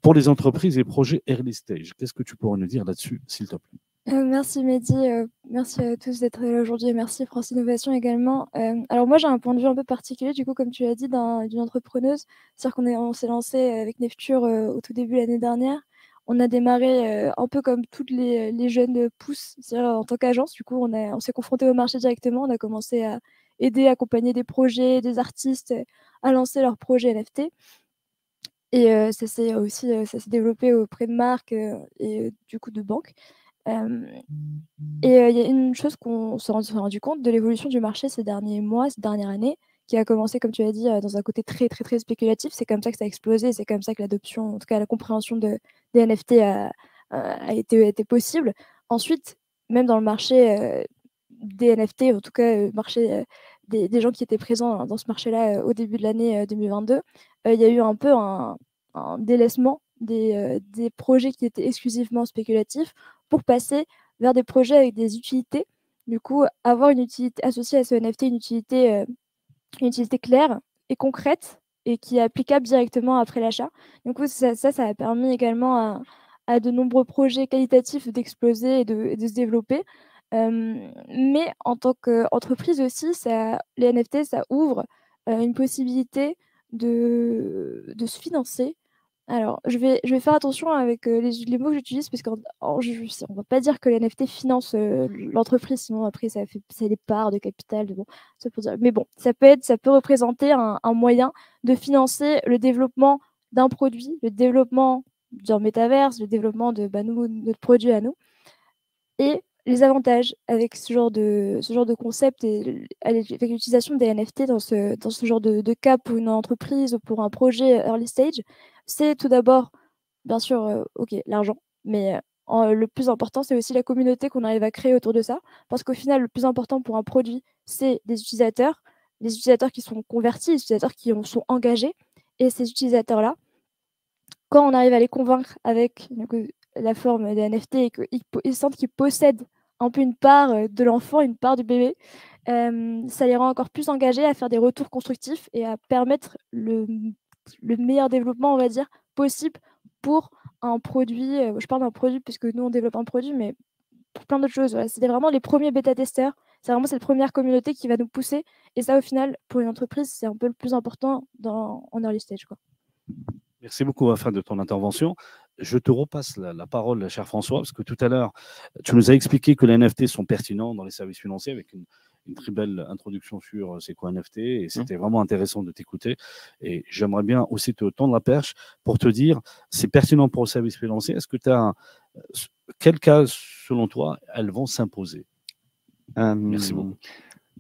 Pour les entreprises et projets early stage, qu'est-ce que tu pourrais nous dire là-dessus, s'il te plaît? Merci Mehdi, merci à tous d'être là aujourd'hui et merci France Innovation également. Alors moi j'ai un point de vue un peu particulier du coup comme tu l'as dit d'une entrepreneuse, c'est-à-dire qu'on s'est lancé avec Nefture au tout début l'année dernière. On a démarré un peu comme toutes les jeunes pousses, c'est-à-dire en tant qu'agence, du coup on s'est confronté au marché directement, on a commencé à aider, accompagner des projets, des artistes à lancer leurs projets NFT. Et ça s'est développé auprès de marques et du coup de banques. Et il y a une chose qu'on s'est rendu compte de l'évolution du marché ces derniers mois, cette dernière année, qui a commencé, comme tu l'as dit, dans un côté très, très, très spéculatif. C'est comme ça que ça a explosé, c'est comme ça que l'adoption, en tout cas la compréhension des NFT a été possible. Ensuite, même dans le marché des NFT, en tout cas marché des gens qui étaient présents dans ce marché-là au début de l'année 2022, il y a eu un peu un délaissement des projets qui étaient exclusivement spéculatifs pour passer vers des projets avec des utilités. Du coup, avoir une utilité associée à ce NFT, une utilité claire et concrète et qui est applicable directement après l'achat. Du coup, ça a permis également à de nombreux projets qualitatifs d'exploser et de se développer. Mais en tant qu'entreprise aussi, les NFT, ça ouvre une possibilité de se financer. Alors, je vais faire attention avec les mots que j'utilise, parce qu'on ne va pas dire que les NFT financent l'entreprise, sinon après, c'est des parts de capital. Bon, ça peut dire. Mais bon, ça peut représenter un moyen de financer le développement d'un produit, le développement d'un métaverse, le développement de notre produit à nous. Et les avantages avec ce genre de concept et avec l'utilisation des NFT dans ce genre de cas pour une entreprise ou pour un projet early stage, c'est tout d'abord, bien sûr, l'argent, mais le plus important, c'est aussi la communauté qu'on arrive à créer autour de ça, parce qu'au final, le plus important pour un produit, c'est les utilisateurs qui sont convertis, les utilisateurs qui sont engagés, Et ces utilisateurs-là, quand on arrive à les convaincre avec la forme des NFT et qu'ils sentent qu'ils possèdent un peu une part de l'enfant, une part du bébé, ça les rend encore plus engagés à faire des retours constructifs et à permettre le meilleur développement, on va dire, possible pour un produit. Je parle d'un produit puisque nous, on développe un produit, mais pour plein d'autres choses. Voilà. C'était vraiment les premiers bêta-testeurs. C'est vraiment cette première communauté qui va nous pousser. Et ça, au final, pour une entreprise, c'est un peu le plus important en early stage, quoi. Merci beaucoup, Afin, de ton intervention. Je te repasse la parole, cher François, parce que tout à l'heure, tu nous as expliqué que les NFT sont pertinents dans les services financiers avec une très belle introduction sur c'est quoi NFT, et c'était vraiment intéressant de t'écouter. Et j'aimerais bien aussi te tendre la perche pour te dire, c'est pertinent pour le service financier. Est-ce que tu as quel cas, selon toi, elles vont s'imposer? Merci beaucoup.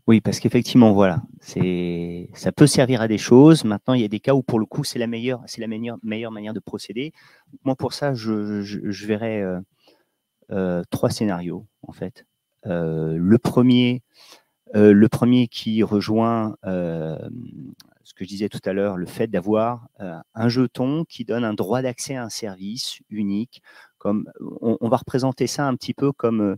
Oui, parce qu'effectivement, voilà, ça peut servir à des choses. Maintenant, il y a des cas où, pour le coup, c'est la meilleure manière de procéder. Moi, pour ça, je verrais 3 scénarios, en fait. Le premier qui rejoint ce que je disais tout à l'heure, le fait d'avoir un jeton qui donne un droit d'accès à un service unique. Comme, on va représenter ça un petit peu comme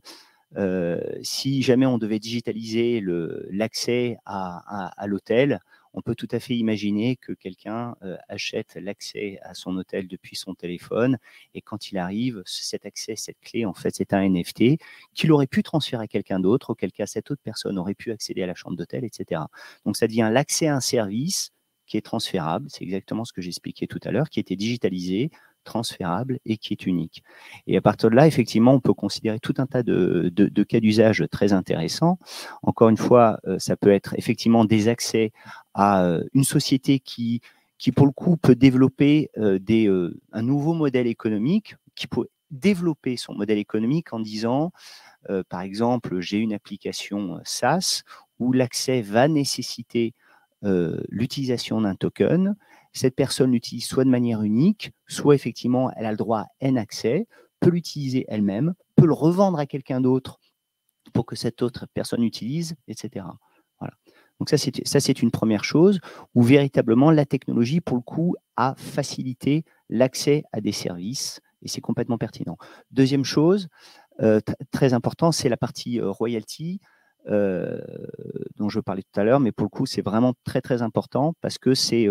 si jamais on devait digitaliser l'accès à l'hôtel, on peut tout à fait imaginer que quelqu'un achète l'accès à son hôtel depuis son téléphone, et quand il arrive, cet accès, cette clé, en fait, c'est un NFT qu'il aurait pu transférer à quelqu'un d'autre, auquel cas cette autre personne aurait pu accéder à la chambre d'hôtel, etc. Donc ça devient l'accès à un service qui est transférable, c'est exactement ce que j'expliquais tout à l'heure, qui était digitalisé, transférable et qui est unique. Et à partir de là, effectivement, on peut considérer tout un tas de cas d'usage très intéressants. Encore une fois, ça peut être effectivement des accès à une société qui pour le coup, peut développer un nouveau modèle économique, qui peut développer son modèle économique en disant, par exemple, j'ai une application SaaS où l'accès va nécessiter l'utilisation d'un token. Cette personne l'utilise soit de manière unique, soit effectivement elle a le droit à N accès, peut l'utiliser elle-même, peut le revendre à quelqu'un d'autre pour que cette autre personne l'utilise, etc. Voilà. Donc ça c'est une première chose où véritablement la technologie, pour le coup, a facilité l'accès à des services, et c'est complètement pertinent. Deuxième chose, très important, c'est la partie royalty, dont je parlais tout à l'heure, mais pour le coup, c'est vraiment très, très important parce que c'est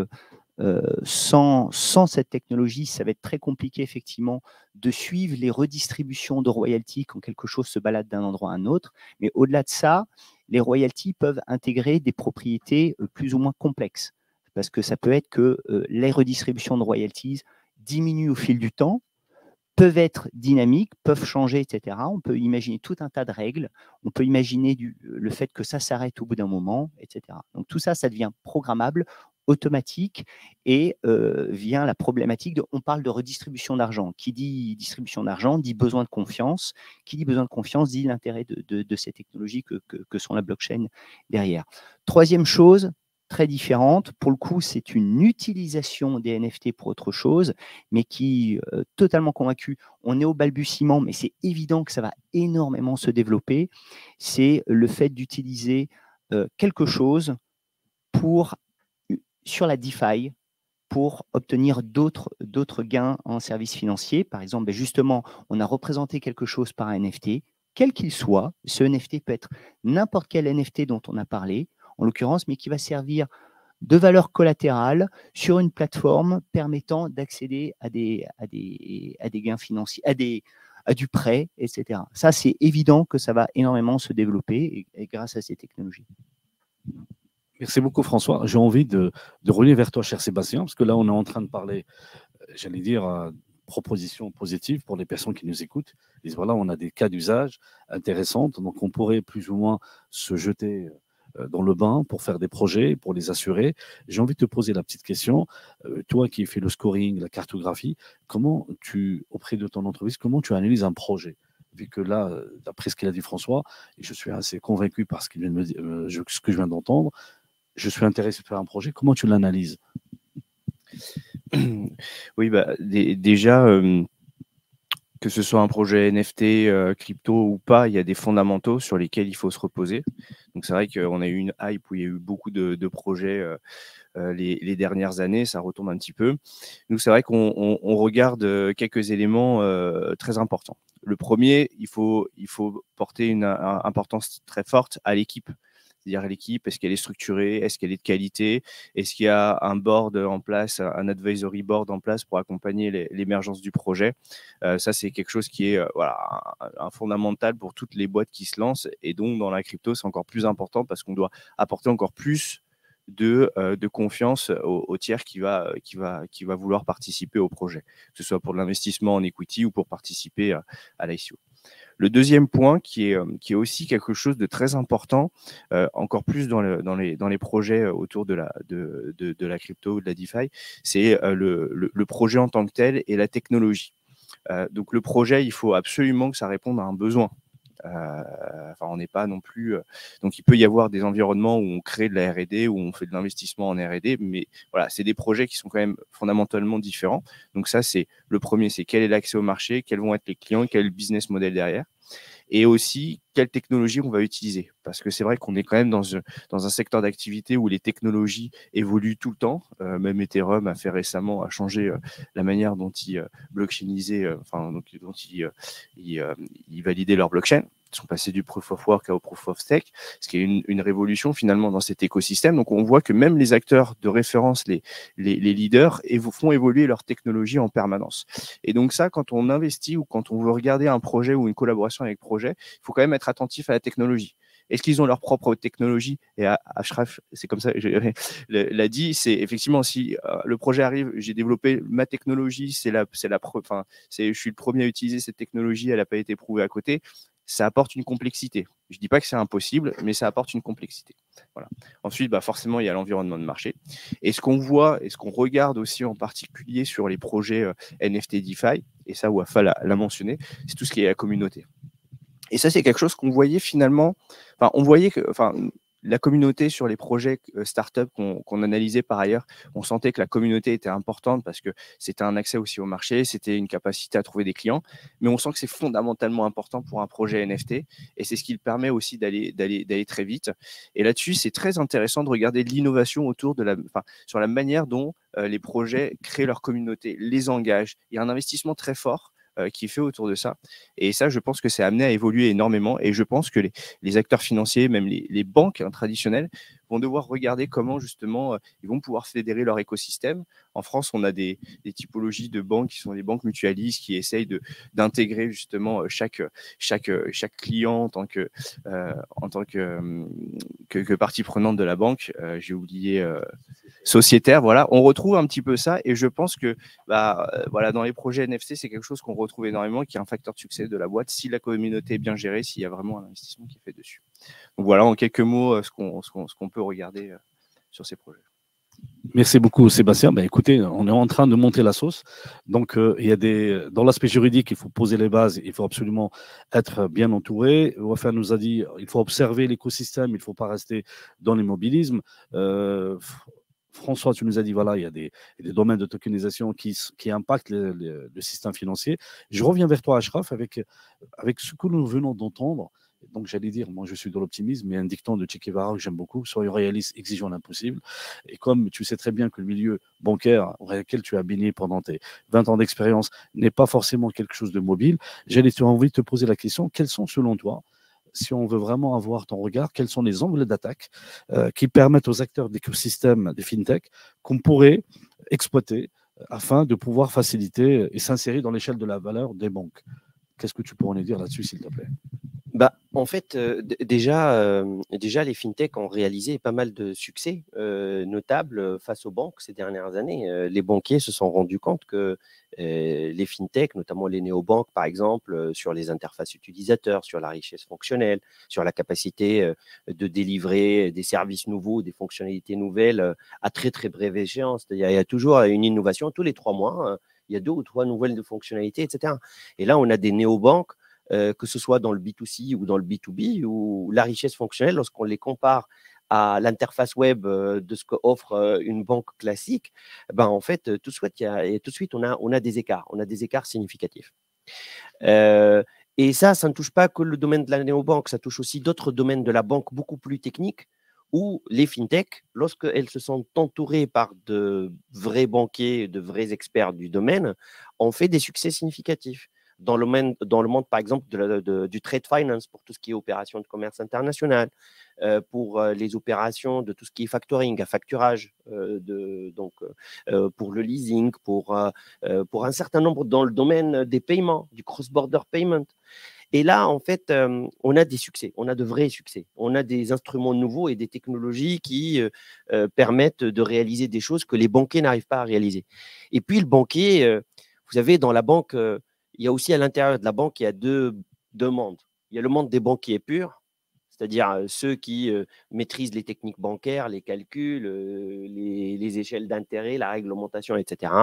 sans cette technologie, ça va être très compliqué effectivement de suivre les redistributions de royalties quand quelque chose se balade d'un endroit à un autre. Mais au-delà de ça, les royalties peuvent intégrer des propriétés plus ou moins complexes, parce que ça peut être que les redistributions de royalties diminuent au fil du temps, peuvent être dynamiques, peuvent changer, etc. On peut imaginer tout un tas de règles, on peut imaginer le fait que ça s'arrête au bout d'un moment, etc. Donc tout ça, ça devient programmable, automatique, et vient la problématique on parle de redistribution d'argent. Qui dit distribution d'argent dit besoin de confiance. Qui dit besoin de confiance dit l'intérêt de ces technologies que sont la blockchain derrière. Troisième chose, très différente, pour le coup, c'est une utilisation des NFT pour autre chose, mais qui, totalement convaincu, on est au balbutiement, mais c'est évident que ça va énormément se développer, c'est le fait d'utiliser quelque chose sur la DeFi, pour obtenir d'autres gains en services financiers. Par exemple, justement, on a représenté quelque chose par un NFT, quel qu'il soit. Ce NFT peut être n'importe quel NFT dont on a parlé, en l'occurrence, mais qui va servir de valeur collatérale sur une plateforme permettant d'accéder à des gains financiers, à du prêt, etc. Ça, c'est évident que ça va énormément se développer et grâce à ces technologies. Merci beaucoup, François. J'ai envie de revenir vers toi, cher Sébastien, parce que là, on est en train de parler, j'allais dire, propositions positives pour les personnes qui nous écoutent. Ils disent, voilà, on a des cas d'usage intéressants, donc on pourrait plus ou moins se jeter dans le bain pour faire des projets, pour les assurer. J'ai envie de te poser la petite question. Toi qui fais le scoring, la cartographie, auprès de ton entreprise, comment tu analyses un projet? Vu que là, d'après ce qu'il a dit François, et je suis assez convaincu par ce que je viens d'entendre, je suis intéressé de faire un projet. Comment tu l'analyses? Oui, déjà, que ce soit un projet NFT, crypto ou pas, il y a des fondamentaux sur lesquels il faut se reposer. Donc c'est vrai qu'on a eu une hype où il y a eu beaucoup de projets les dernières années, ça retombe un petit peu. Nous, c'est vrai qu'on regarde quelques éléments très importants. Le premier, il faut porter une importance très forte à l'équipe. C'est-à-dire l'équipe, est-ce qu'elle est structurée, est-ce qu'elle est de qualité, est-ce qu'il y a un board en place, un advisory board en place pour accompagner l'émergence du projet. Ça, c'est quelque chose qui est un fondamental pour toutes les boîtes qui se lancent. Et donc, dans la crypto, c'est encore plus important parce qu'on doit apporter encore plus de confiance au tiers qui va vouloir participer au projet, que ce soit pour de l'investissement en equity ou pour participer à l'ICO. Le deuxième point qui est aussi quelque chose de très important, encore plus dans les projets autour de la crypto ou de la DeFi, c'est le projet en tant que tel et la technologie. Donc le projet, il faut absolument que ça réponde à un besoin. On n'est pas non plus. Donc, il peut y avoir des environnements où on crée de la R&D, où on fait de l'investissement en R&D, mais voilà, c'est des projets qui sont quand même fondamentalement différents. Donc, ça, c'est le premier, c'est quel est l'accès au marché, quels vont être les clients, quel est le business model derrière. Et aussi, quelle technologie on va utiliser. Parce que c'est vrai qu'on est quand même dans un secteur d'activité où les technologies évoluent tout le temps. Même Ethereum a changé la manière dont ils blockchainisaient, dont ils validaient leur blockchain. Ils sont passés du proof of work au proof of stake, ce qui est une révolution finalement dans cet écosystème. Donc on voit que même les acteurs de référence, les leaders, font évoluer leur technologie en permanence. Et donc ça, quand on investit ou quand on veut regarder un projet ou une collaboration avec projet, il faut quand même être attentif à la technologie. Est-ce qu'ils ont leur propre technologie? Et Ashraf, c'est comme ça, l'a dit, c'est effectivement si le projet arrive, j'ai développé ma technologie, je suis le premier à utiliser cette technologie, elle n'a pas été prouvée à côté. Ça apporte une complexité. Je ne dis pas que c'est impossible, mais ça apporte une complexité. Voilà. Ensuite, forcément, il y a l'environnement de marché. Et ce qu'on voit et ce qu'on regarde aussi en particulier sur les projets NFT DeFi, et ça, Wafa l'a mentionné, c'est tout ce qui est la communauté. Et ça, c'est quelque chose qu'on voyait finalement, la communauté sur les projets startup qu'on analysait par ailleurs, on sentait que la communauté était importante parce que c'était un accès aussi au marché, c'était une capacité à trouver des clients, mais on sent que c'est fondamentalement important pour un projet NFT et c'est ce qui permet aussi d'aller très vite. Et là-dessus, c'est très intéressant de regarder l'innovation sur la manière dont les projets créent leur communauté, les engagent. Il y a un investissement très fort qui est fait autour de ça. Et ça, je pense que c'est amené à évoluer énormément. Et je pense que les acteurs financiers, même les banques traditionnelles, vont devoir regarder comment justement ils vont pouvoir fédérer leur écosystème. En France, on a des typologies de banques qui sont des banques mutualistes qui essayent d'intégrer justement chaque client en tant que partie prenante de la banque. J'ai oublié sociétaire. Voilà, on retrouve un petit peu ça et je pense que dans les projets NFT, c'est quelque chose qu'on retrouve énormément, qui est un facteur de succès de la boîte si la communauté est bien gérée, s'il y a vraiment un investissement qui est fait dessus. Donc voilà, en quelques mots, ce qu'on peut regarder sur ces projets. Merci beaucoup, Sébastien. Écoutez, on est en train de monter la sauce. Donc, dans l'aspect juridique, il faut poser les bases, il faut absolument être bien entouré. Wafa nous a dit il faut observer l'écosystème, il ne faut pas rester dans l'immobilisme. François, tu nous as dit, voilà, il y a des domaines de tokenisation qui impactent le système financier. Je reviens vers toi, Ashraf, avec ce que nous venons d'entendre. Donc, j'allais dire, moi, je suis de l'optimisme, mais un dicton de Che Guevara que j'aime beaucoup, soyons réalistes, exigeons l'impossible. Et comme tu sais très bien que le milieu bancaire auquel tu as baigné pendant tes 20 ans d'expérience n'est pas forcément quelque chose de mobile, j'avais envie de te poser la question, quels sont, selon toi, si on veut vraiment avoir ton regard, quels sont les angles d'attaque qui permettent aux acteurs d'écosystème des fintech qu'on pourrait exploiter afin de pouvoir faciliter et s'insérer dans l'échelle de la valeur des banques? Qu'est-ce que tu pourrais nous dire là-dessus, s'il te plaît? En fait, déjà, les fintechs ont réalisé pas mal de succès notables face aux banques ces dernières années. Les banquiers se sont rendus compte que les fintechs, notamment les néobanques par exemple, sur les interfaces utilisateurs, sur la richesse fonctionnelle, sur la capacité de délivrer des services nouveaux, des fonctionnalités nouvelles à très très brève échéance. Il y a toujours une innovation tous les 3 mois. Il y a 2 ou 3 nouvelles fonctionnalités, etc. Et là, on a des néobanques, que ce soit dans le B2C ou dans le B2B, où la richesse fonctionnelle, lorsqu'on les compare à l'interface web de ce qu'offre une banque classique, en fait, tout de suite, on a des écarts significatifs. Et ça ne touche pas que le domaine de la néobanque, ça touche aussi d'autres domaines de la banque beaucoup plus techniques, où les fintechs, lorsqu'elles se sont entourées par de vrais banquiers, de vrais experts du domaine, ont fait des succès significatifs. Dans le monde, par exemple, du trade finance, pour tout ce qui est opération de commerce international, pour les opérations de tout ce qui est factoring, à facturage, pour le leasing, pour un certain nombre dans le domaine des paiements, du cross-border payment. Et là, en fait, on a des succès, on a de vrais succès. On a des instruments nouveaux et des technologies qui permettent de réaliser des choses que les banquiers n'arrivent pas à réaliser. Et puis, le banquier, vous savez, dans la banque, il y a aussi à l'intérieur de la banque, il y a deux mondes. Il y a le monde des banquiers purs, c'est-à-dire ceux qui maîtrisent les techniques bancaires, les calculs, les échelles d'intérêt, la réglementation, etc.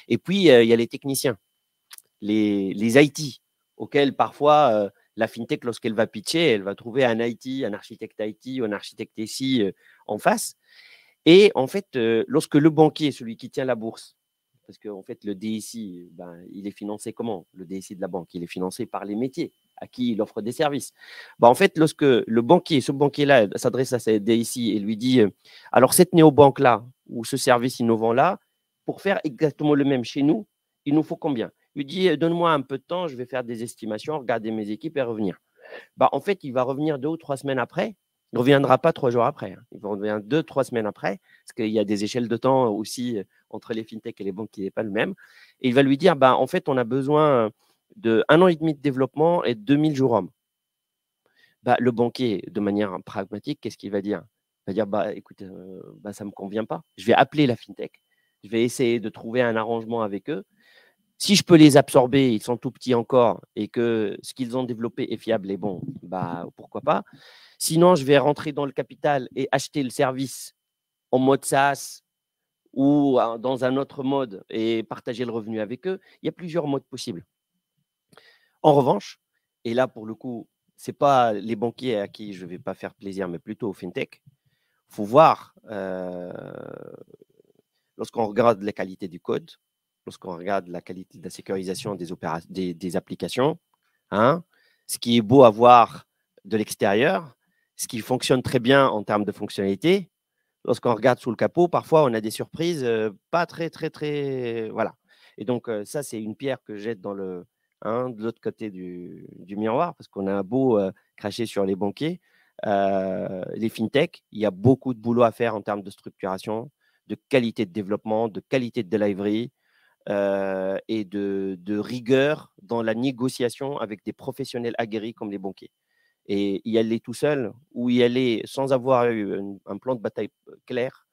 Et puis, il y a les techniciens, les IT, auxquels parfois la fintech, lorsqu'elle va pitcher, elle va trouver un IT, un architecte IT ou un architecte SI en face. Et en fait, lorsque le banquier, celui qui tient la bourse, parce qu'en fait, le DSI, il est financé comment? Le DSI de la banque, il est financé par les métiers à qui il offre des services. En fait, lorsque ce banquier-là s'adresse à ce DSI et lui dit alors cette néobanque-là ou ce service innovant-là, pour faire exactement le même chez nous, il nous faut combien? Il lui dit donne-moi un peu de temps, je vais faire des estimations, regarder mes équipes et revenir. En fait, il va revenir 2 ou 3 semaines après. Il ne reviendra pas 3 jours après. Il va revenir 2 ou 3 semaines après, parce qu'il y a des échelles de temps aussi entre les fintechs et les banques qui n'est pas le même. Et il va lui dire en fait, on a besoin de 1 an et demi de développement et 2000 jours hommes. Le banquier, de manière pragmatique, qu'est-ce qu'il va dire? Il va dire écoute, ça ne me convient pas. Je vais appeler la fintech. Je vais essayer de trouver un arrangement avec eux. Si je peux les absorber, ils sont tout petits encore, et que ce qu'ils ont développé est fiable et bon, pourquoi pas. Sinon, je vais rentrer dans le capital et acheter le service en mode SaaS ou dans un autre mode et partager le revenu avec eux. Il y a plusieurs modes possibles. En revanche, et là pour le coup, ce n'est pas les banquiers à qui je ne vais pas faire plaisir, mais plutôt aux fintech. Il faut voir, lorsqu'on regarde la qualité du code, lorsqu'on regarde la qualité de la sécurisation des applications, ce qui est beau à voir de l'extérieur, ce qui fonctionne très bien en termes de fonctionnalité, lorsqu'on regarde sous le capot, parfois on a des surprises pas très, très, très… Voilà. Et donc, ça, c'est une pierre que jette de l'autre côté du miroir, parce qu'on a beau cracher sur les banquiers, les fintechs, il y a beaucoup de boulot à faire en termes de structuration, de qualité de développement, de qualité de delivery, et de rigueur dans la négociation avec des professionnels aguerris comme les banquiers. Et y aller tout seul ou y aller sans avoir eu un plan de bataille clair,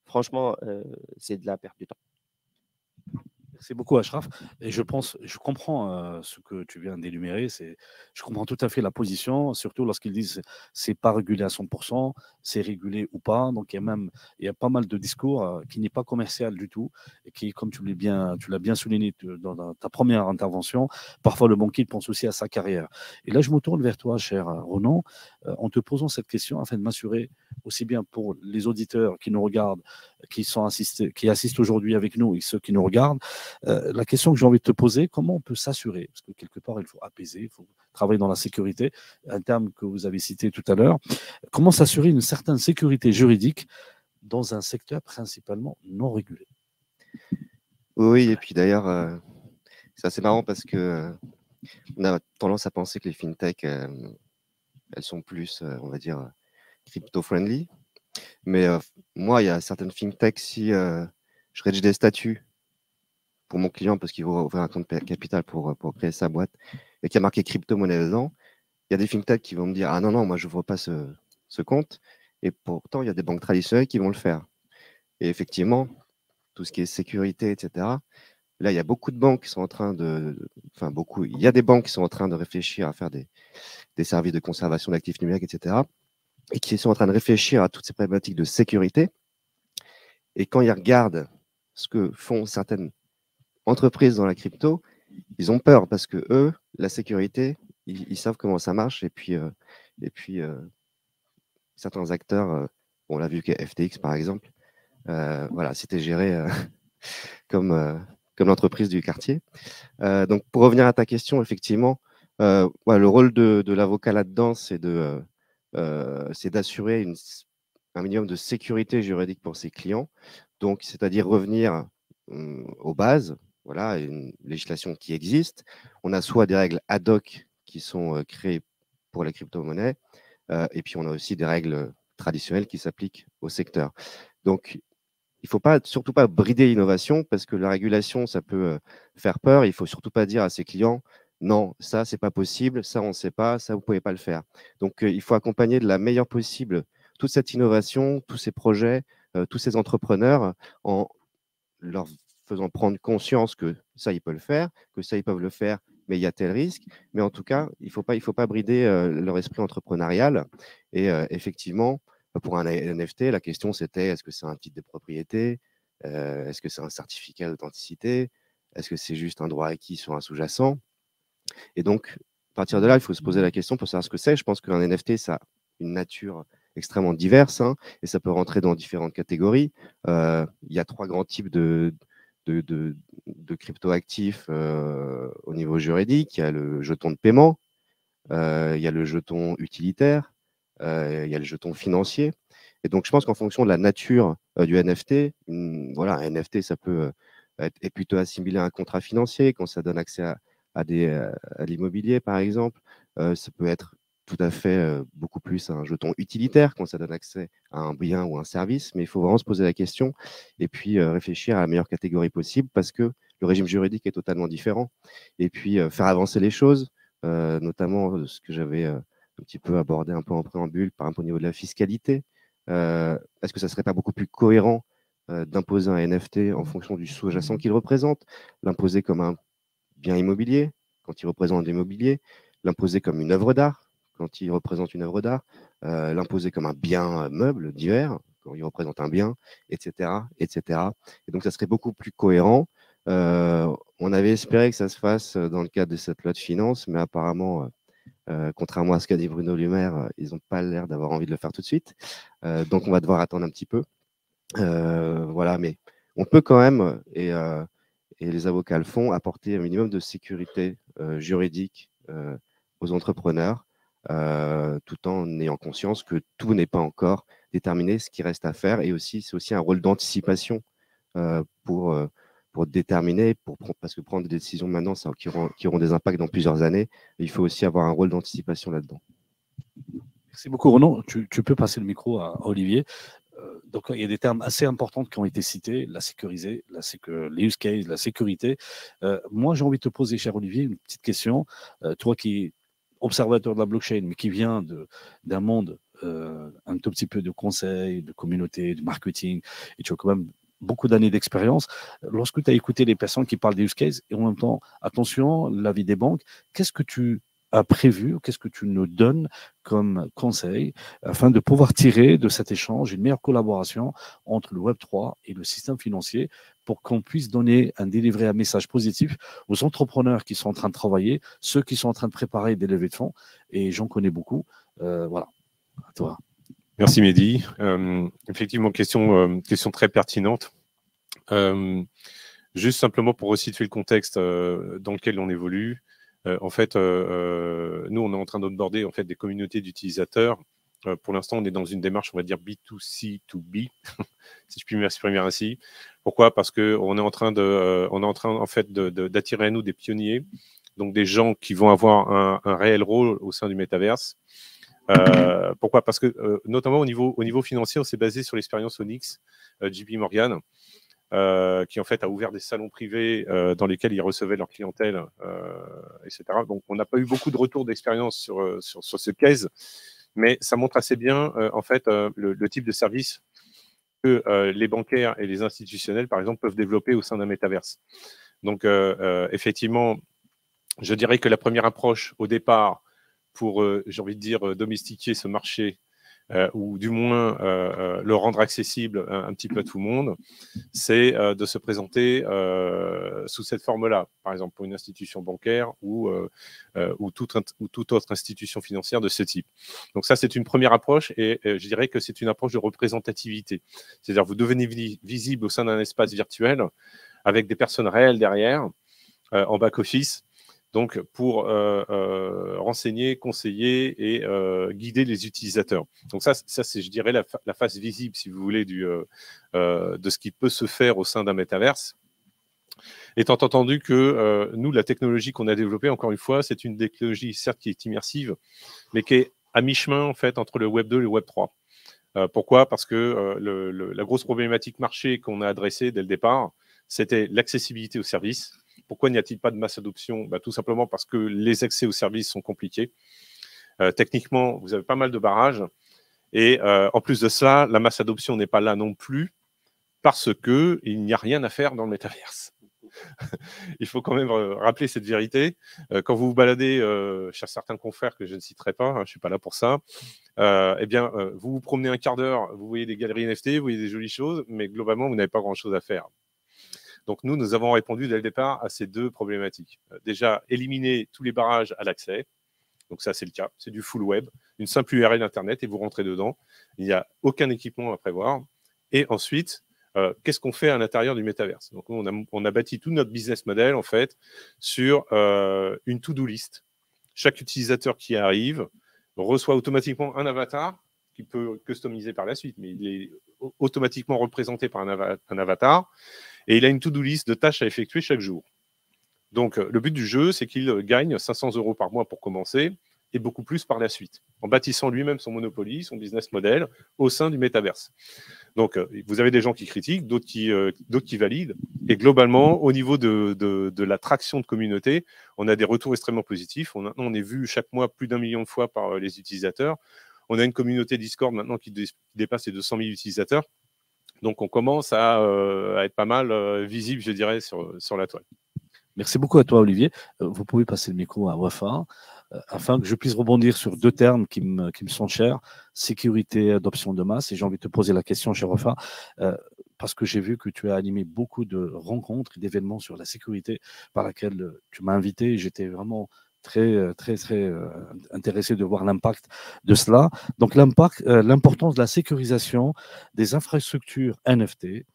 franchement, c'est de la perte du temps. Merci beaucoup, Achraf. Et je comprends ce que tu viens d'énumérer. Je comprends tout à fait la position, surtout lorsqu'ils disent c'est pas régulé à 100%, c'est régulé ou pas. Donc il y a pas mal de discours qui n'est pas commercial du tout et qui, comme tu l'as bien souligné dans ta première intervention, parfois le banquier pense aussi à sa carrière. Et là, je me tourne vers toi, cher Ronan, en te posant cette question afin de m'assurer aussi bien pour les auditeurs qui nous regardent, qui assistent aujourd'hui avec nous et ceux qui nous regardent. La question que j'ai envie de te poser, comment on peut s'assurer, parce que quelque part il faut apaiser, il faut travailler dans la sécurité, un terme que vous avez cité tout à l'heure, comment s'assurer une certaine sécurité juridique dans un secteur principalement non régulé? Oui, et puis d'ailleurs, c'est assez marrant parce que on a tendance à penser que les fintechs, elles sont plus, on va dire, crypto-friendly. Mais moi, il y a certaines fintechs, si je rédige des statuts pour mon client parce qu'il veut ouvrir un compte capital pour créer sa boîte et qu'il y a marqué crypto-monnaie dedans, il y a des fintechs qui vont me dire « Ah non, moi, je n'ouvre pas ce compte ». Et pourtant, il y a des banques traditionnelles qui vont le faire. Et effectivement, tout ce qui est sécurité, etc., là, il y a beaucoup de banques qui sont en train il y a des banques qui sont en train de réfléchir à faire des services de conservation d'actifs numériques, etc., et qui sont en train de réfléchir à toutes ces problématiques de sécurité. Et quand ils regardent ce que font certaines entreprises dans la crypto, ils ont peur parce que eux, la sécurité, ils savent comment ça marche. Et puis certains acteurs, on l'a vu que FTX par exemple, voilà, c'était géré comme l'entreprise du quartier. Donc pour revenir à ta question, effectivement, Ouais, le rôle de l'avocat là-dedans, c'est d'assurer un minimum de sécurité juridique pour ses clients. Donc, c'est-à-dire revenir aux bases, voilà, une législation qui existe. On a soit des règles ad hoc qui sont créées pour les crypto-monnaies, et puis on a aussi des règles traditionnelles qui s'appliquent au secteur. Donc, il ne faut surtout pas brider l'innovation parce que la régulation, ça peut faire peur. Il ne faut surtout pas dire à ses clients, non, ça, ce n'est pas possible, ça, on ne sait pas, ça, vous ne pouvez pas le faire. Donc, il faut accompagner de la meilleure possible toute cette innovation, tous ces projets, tous ces entrepreneurs en leur faisant prendre conscience que ça, ils peuvent le faire, que ça, ils peuvent le faire, mais il y a tel risque. Mais en tout cas, il ne faut pas brider leur esprit entrepreneurial. Et effectivement, pour un NFT, la question, c'était est-ce que c'est un titre de propriété? Est-ce que c'est un certificat d'authenticité? Est-ce que c'est juste un droit acquis sur un sous-jacent? Et donc, à partir de là, il faut se poser la question pour savoir ce que c'est. Je pense qu'un NFT, ça a une nature extrêmement diverse, hein, et ça peut rentrer dans différentes catégories. Il y a 3 grands types de cryptoactifs au niveau juridique. Il y a le jeton de paiement, il y a le jeton utilitaire, il y a le jeton financier. Et donc, je pense qu'en fonction de la nature du NFT, voilà, un NFT, ça peut être plutôt assimilé à un contrat financier quand ça donne accès à l'immobilier, par exemple. Ça peut être tout à fait beaucoup plus un jeton utilitaire quand ça donne accès à un bien ou un service, mais il faut vraiment se poser la question et puis réfléchir à la meilleure catégorie possible parce que le régime juridique est totalement différent. Et puis faire avancer les choses, notamment ce que j'avais un petit peu abordé un peu en préambule, par exemple au niveau de la fiscalité. Est-ce que ça ne serait pas beaucoup plus cohérent d'imposer un NFT en fonction du sous-jacent qu'il représente, l'imposer comme un bien immobilier quand il représente l'immobilier, l'imposer comme une œuvre d'art quand il représente une œuvre d'art, l'imposer comme un bien meuble divers quand il représente un bien, etc., etc. Et donc, ça serait beaucoup plus cohérent. On avait espéré que ça se fasse dans le cadre de cette loi de finances, mais apparemment, contrairement à ce qu'a dit Bruno Le Maire, ils n'ont pas l'air d'avoir envie de le faire tout de suite. Donc, on va devoir attendre un petit peu. Voilà, mais on peut quand même, et les avocats le font, apporter un minimum de sécurité juridique aux entrepreneurs, tout en ayant conscience que tout n'est pas encore déterminé, ce qui reste à faire. Et aussi, c'est aussi un rôle d'anticipation pour déterminer, parce que prendre des décisions maintenant qui auront des impacts dans plusieurs années, il faut aussi avoir un rôle d'anticipation là-dedans. Merci beaucoup, Renaud. Tu peux passer le micro à Olivier. Donc, il y a des termes assez importants qui ont été cités, la sécurité, les use cases, la sécurité. Moi, j'ai envie de te poser, cher Olivier, une petite question. Toi qui es observateur de la blockchain, mais qui vient d'un monde un tout petit peu de conseil, de communauté, de marketing, et tu as quand même beaucoup d'années d'expérience. Lorsque tu as écouté les personnes qui parlent des use cases, et en même temps, attention, l'avis des banques, qu'est-ce que tu as prévu, qu'est-ce que tu nous donnes comme conseil afin de pouvoir tirer de cet échange une meilleure collaboration entre le Web3 et le système financier pour qu'on puisse délivrer un message positif aux entrepreneurs qui sont en train de travailler, ceux qui sont en train de préparer des levées de fonds, et j'en connais beaucoup. Voilà, à toi. Merci Mehdi. Effectivement, question très pertinente. Juste simplement pour resituer le contexte dans lequel on évolue. En fait, nous, on est en train d'onboarder en fait, des communautés d'utilisateurs. Pour l'instant, on est dans une démarche, on va dire B2C2B, si je puis m'exprimer ainsi. Pourquoi? Parce qu'on est en train en fait d'attirer à nous des pionniers, donc des gens qui vont avoir un réel rôle au sein du métaverse. Pourquoi? Parce que notamment au niveau financier, on s'est basé sur l'expérience Onyx, JP Morgan, qui en fait a ouvert des salons privés dans lesquels ils recevaient leur clientèle, etc. Donc on n'a pas eu beaucoup de retours d'expérience sur ce case, mais ça montre assez bien en fait le type de service que les bancaires et les institutionnels, par exemple, peuvent développer au sein d'un métaverse. Donc effectivement, je dirais que la première approche au départ pour, j'ai envie de dire, domestiquer ce marché, ou du moins le rendre accessible un petit peu à tout le monde, c'est de se présenter sous cette forme-là, par exemple pour une institution bancaire ou toute autre institution financière de ce type. Donc ça, c'est une première approche et je dirais que c'est une approche de représentativité. C'est-à-dire vous devenez visible au sein d'un espace virtuel avec des personnes réelles derrière, en back-office, donc pour renseigner, conseiller et guider les utilisateurs. Donc ça c'est, je dirais, la face visible, si vous voulez, de ce qui peut se faire au sein d'un métaverse. Étant entendu que nous, la technologie qu'on a développée, encore une fois, c'est une technologie, certes, qui est immersive, mais qui est à mi-chemin, en fait, entre le Web 2 et le Web 3. Pourquoi? Parce que la grosse problématique marché qu'on a adressée dès le départ, c'était l'accessibilité aux services. Pourquoi n'y a-t-il pas de masse adoption? Tout simplement parce que les accès aux services sont compliqués. Techniquement, vous avez pas mal de barrages. Et en plus de cela, la masse adoption n'est pas là non plus parce qu'il n'y a rien à faire dans le métaverse. Il faut quand même rappeler cette vérité. Quand vous vous baladez chez certains confrères que je ne citerai pas, je ne suis pas là pour ça, eh bien, vous vous promenez un quart d'heure, vous voyez des galeries NFT, vous voyez des jolies choses, mais globalement, vous n'avez pas grand-chose à faire. Donc, nous avons répondu dès le départ à ces deux problématiques. Déjà, éliminer tous les barrages à l'accès. Donc, ça, c'est le cas. C'est du full web, une simple URL Internet et vous rentrez dedans. Il n'y a aucun équipement à prévoir. Et ensuite, qu'est-ce qu'on fait à l'intérieur du métaverse? Donc, on a bâti tout notre business model, en fait, sur une to-do list. Chaque utilisateur qui arrive reçoit automatiquement un avatar qu'il peut customiser par la suite, mais il est automatiquement représenté par un avatar. Et il a une to-do list de tâches à effectuer chaque jour. Donc, le but du jeu, c'est qu'il gagne 500 € par mois pour commencer et beaucoup plus par la suite, en bâtissant lui-même son Monopoly, son business model au sein du métaverse. Donc, vous avez des gens qui critiquent, d'autres qui valident. Et globalement, au niveau de la traction de communauté, on a des retours extrêmement positifs. On est vu chaque mois plus d'1 million de fois par les utilisateurs. On a une communauté Discord maintenant qui dépasse les 200 000 utilisateurs. Donc, on commence à être pas mal visible, je dirais, sur la toile. Merci beaucoup à toi, Olivier. Vous pouvez passer le micro à Wafa, afin que je puisse rebondir sur deux termes qui me sont chers, sécurité et adoption de masse. Et j'ai envie de te poser la question, cher Wafa, parce que j'ai vu que tu as animé beaucoup de rencontres et d'événements sur la sécurité par laquelle tu m'as invité. J'étais vraiment très intéressé de voir l'impact de cela. Donc, l'importance de la sécurisation des infrastructures NFT,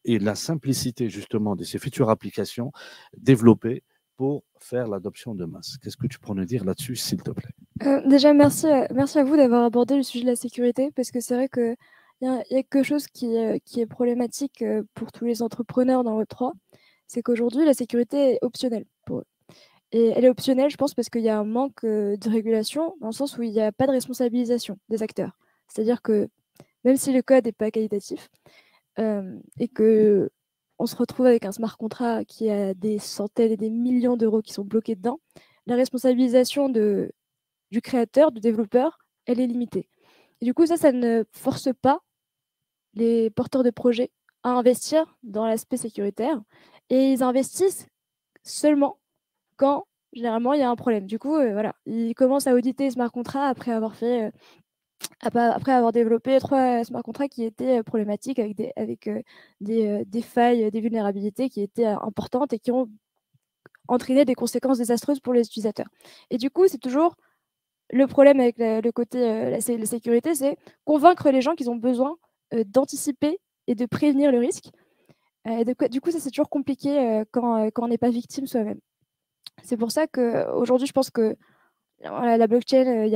et la simplicité justement de ces futures applications développées pour faire l'adoption de masse. Qu'est-ce que tu pourrais nous dire là-dessus, s'il te plaît? Déjà, merci à vous d'avoir abordé le sujet de la sécurité, parce que c'est vrai qu'il y a quelque chose qui est problématique pour tous les entrepreneurs dans Web3, c'est qu'aujourd'hui, la sécurité est optionnelle pour eux. Et elle est optionnelle, je pense, parce qu'il y a un manque de régulation, dans le sens où il n'y a pas de responsabilisation des acteurs. C'est-à-dire que même si le code n'est pas qualitatif, et qu'on se retrouve avec un smart contract qui a des centaines et des millions d'euros qui sont bloqués dedans, la responsabilisation du créateur, du développeur, elle est limitée. Et du coup, ça ne force pas les porteurs de projets à investir dans l'aspect sécuritaire, et ils investissent seulement quand, généralement, il y a un problème. Du coup, voilà, ils commencent à auditer smart contract après avoir fait... après avoir développé 3 smart contracts qui étaient problématiques avec des failles, des vulnérabilités qui étaient importantes et qui ont entraîné des conséquences désastreuses pour les utilisateurs. Et du coup, c'est toujours le problème avec le côté la sécurité, c'est convaincre les gens qu'ils ont besoin d'anticiper et de prévenir le risque. Du coup, ça, c'est toujours compliqué quand on n'est pas victime soi-même. C'est pour ça qu'aujourd'hui, je pense que la blockchain,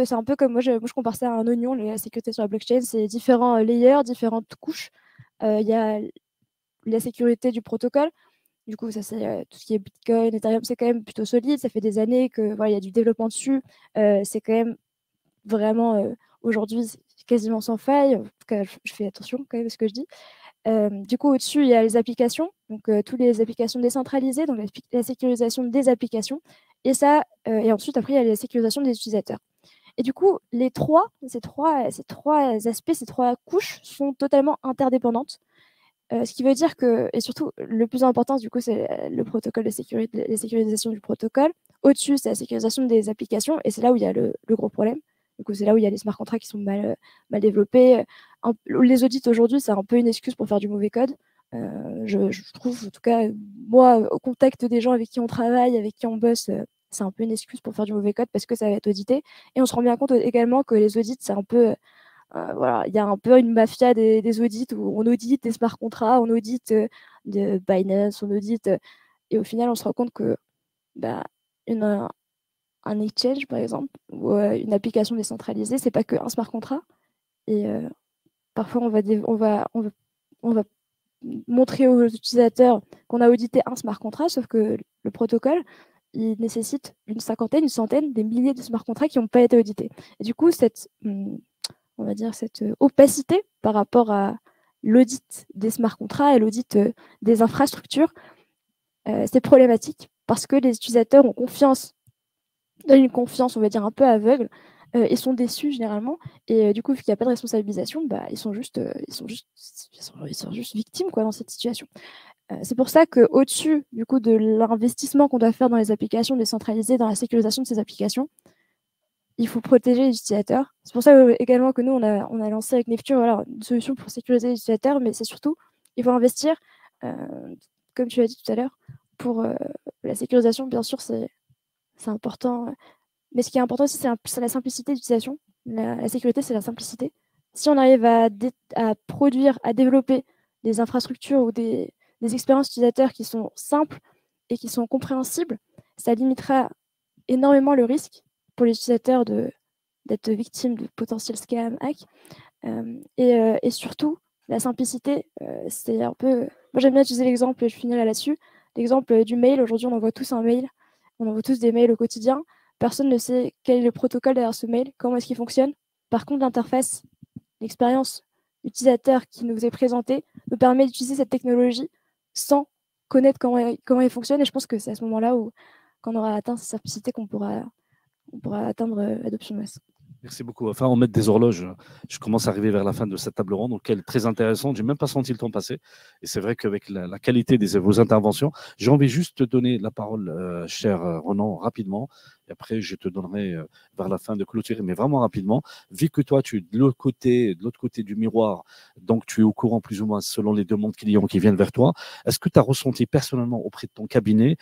c'est un peu comme moi je compare ça à un oignon. La sécurité sur la blockchain, c'est différents layers, différentes couches. Il y a la sécurité du protocole. Du coup, ça c'est tout ce qui est Bitcoin, Ethereum, c'est quand même plutôt solide. Ça fait des années que voilà, il y a du développement dessus. C'est quand même vraiment aujourd'hui quasiment sans faille. En tout cas, je fais attention quand même à ce que je dis. Du coup, au-dessus, il y a les applications, donc toutes les applications décentralisées, donc la sécurisation des applications. Et ensuite, après, il y a la sécurisation des utilisateurs. Et du coup, ces trois aspects, ces 3 couches sont totalement interdépendantes. Ce qui veut dire que, et surtout, le plus important, du coup, c'est le protocole de sécurité, la sécurisation du protocole. Au-dessus, c'est la sécurisation des applications, et c'est là où il y a le gros problème. Du coup, c'est là où il y a les smart contracts qui sont mal développés. Les audits aujourd'hui, c'est un peu une excuse pour faire du mauvais code. Je trouve, en tout cas, moi, au contact des gens avec qui on travaille, avec qui on bosse, c'est un peu une excuse pour faire du mauvais code parce que ça va être audité. Et on se rend bien compte également que les audits, c'est un peu... voilà, il y a un peu une mafia des audits où on audite des smart contracts, on audite de Binance, on audite... et au final, on se rend compte que bah, un exchange, par exemple, ou une application décentralisée, c'est pas qu'un smart contract. Et parfois, on va montrer aux utilisateurs qu'on a audité un smart contract, sauf que le protocole, il nécessite une cinquantaine, une centaine, des milliers de smart contracts qui n'ont pas été audités. Et du coup, on va dire cette opacité par rapport à l'audit des smart contracts et l'audit des infrastructures, c'est problématique parce que les utilisateurs ont confiance, donnent une confiance, on va dire, un peu aveugle et sont déçus généralement. Et du coup, vu qu'il n'y a pas de responsabilisation, bah, ils sont juste victimes quoi, dans cette situation. C'est pour ça qu'au-dessus du coup, de l'investissement qu'on doit faire dans les applications décentralisées, dans la sécurisation de ces applications, il faut protéger les utilisateurs. C'est pour ça également que nous, on a lancé avec Nefture une solution pour sécuriser les utilisateurs, mais c'est surtout, il faut investir, comme tu l'as dit tout à l'heure, pour la sécurisation, bien sûr, c'est important. Mais ce qui est important aussi, c'est la simplicité d'utilisation. La sécurité, c'est la simplicité. Si on arrive à produire, à développer des infrastructures ou des expériences utilisateurs qui sont simples et qui sont compréhensibles, ça limitera énormément le risque pour les utilisateurs d'être victimes de potentiels scams, hacks. Et surtout, la simplicité, c'est un peu... Moi, j'aime bien utiliser l'exemple, je finis là-dessus, l'exemple du mail. Aujourd'hui, on envoie tous un mail. On envoie tous des mails au quotidien. Personne ne sait quel est le protocole derrière ce mail, comment est-ce qu'il fonctionne. Par contre, l'interface, l'expérience utilisateur qui nous est présentée nous permet d'utiliser cette technologie sans connaître comment elle fonctionne. Et je pense que c'est à ce moment-là où, quand on aura atteint cette simplicité, qu'on pourra atteindre l'adoption de masse. Merci beaucoup. Enfin, on met des horloges. Je commence à arriver vers la fin de cette table ronde, donc elle est très intéressante. Je n'ai même pas senti le temps passer. Et c'est vrai qu'avec la qualité de vos interventions, j'ai envie juste de donner la parole, cher Ronan, rapidement. Et après, je te donnerai vers la fin de clôturer, mais vraiment rapidement. Vu que toi, tu es de l'autre côté du miroir, donc tu es au courant plus ou moins selon les demandes clients qui viennent vers toi, est-ce que tu as ressenti personnellement auprès de ton cabinet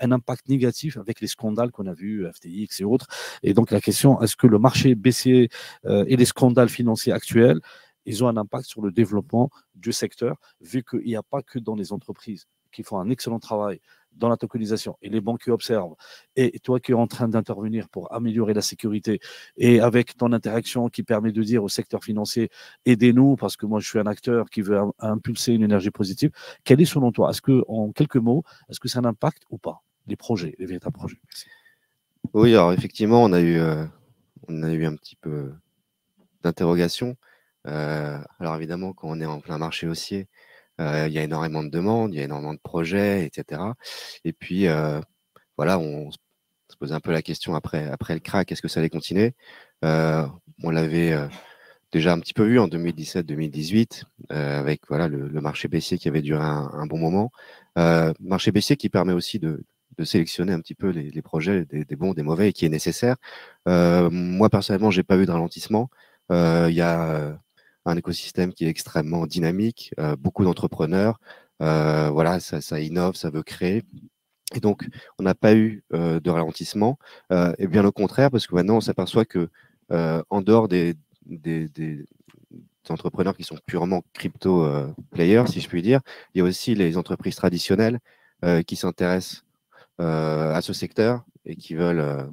un impact négatif avec les scandales qu'on a vus, FTX et autres? Et donc la question, est-ce que le marché baissier et les scandales financiers actuels, ils ont un impact sur le développement du secteur, vu qu'il n'y a pas que dans les entreprises qui font un excellent travail dans la tokenisation et les banques qui observent, et toi qui es en train d'intervenir pour améliorer la sécurité, et avec ton interaction qui permet de dire au secteur financier, aidez-nous, parce que moi je suis un acteur qui veut impulser une énergie positive, quel est selon toi? Est-ce que, en quelques mots, est-ce que c'est un impact ou pas, les projets, les véritables projets? Merci. Oui, alors effectivement, on a eu un petit peu d'interrogation. Alors évidemment, quand on est en plein marché haussier, il y a énormément de demandes, il y a énormément de projets, etc. Et puis, voilà, on se posait un peu la question après le crack, est-ce que ça allait continuer? On l'avait déjà un petit peu vu en 2017-2018, avec voilà, le marché baissier qui avait duré un bon moment. Marché baissier qui permet aussi de sélectionner un petit peu les projets, des bons, des mauvais, et qui est nécessaire. Moi, personnellement, j'ai pas vu de ralentissement. Il y a un écosystème qui est extrêmement dynamique, beaucoup d'entrepreneurs. Voilà, ça innove, ça veut créer. Et donc, on n'a pas eu de ralentissement. Et bien au contraire, parce que maintenant, on s'aperçoit que en dehors des entrepreneurs qui sont purement crypto players, si je puis dire, il y a aussi les entreprises traditionnelles qui s'intéressent à ce secteur et qui veulent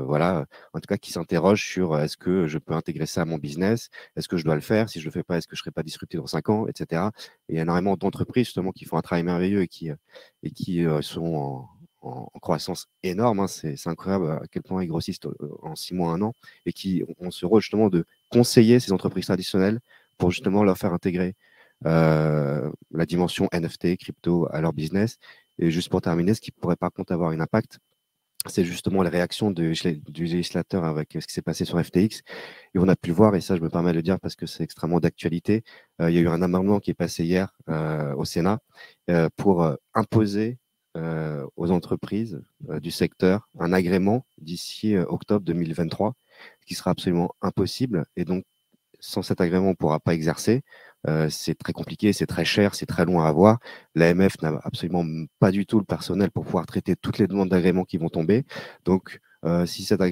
voilà, en tout cas qui s'interrogent sur est-ce que je peux intégrer ça à mon business, est-ce que je dois le faire, si je le fais pas, est-ce que je serai pas disrupté dans 5 ans, etc. Et il y a énormément d'entreprises justement qui font un travail merveilleux et qui sont en croissance énorme, hein. C'est incroyable à quel point ils grossissent en 6 mois, 1 an, et qui ont ce rôle justement de conseiller ces entreprises traditionnelles pour justement leur faire intégrer la dimension NFT, crypto à leur business. Et juste pour terminer, ce qui pourrait par contre avoir un impact, c'est justement les réactions du législateur avec ce qui s'est passé sur FTX. Et on a pu le voir, et ça je me permets de le dire parce que c'est extrêmement d'actualité, il y a eu un amendement qui est passé hier au Sénat pour imposer aux entreprises du secteur un agrément d'ici octobre 2023, ce qui sera absolument impossible. Et donc, sans cet agrément, on ne pourra pas exercer. C'est très compliqué, c'est très cher, c'est très long à avoir. L'AMF n'a absolument pas du tout le personnel pour pouvoir traiter toutes les demandes d'agrément qui vont tomber. Donc, si cet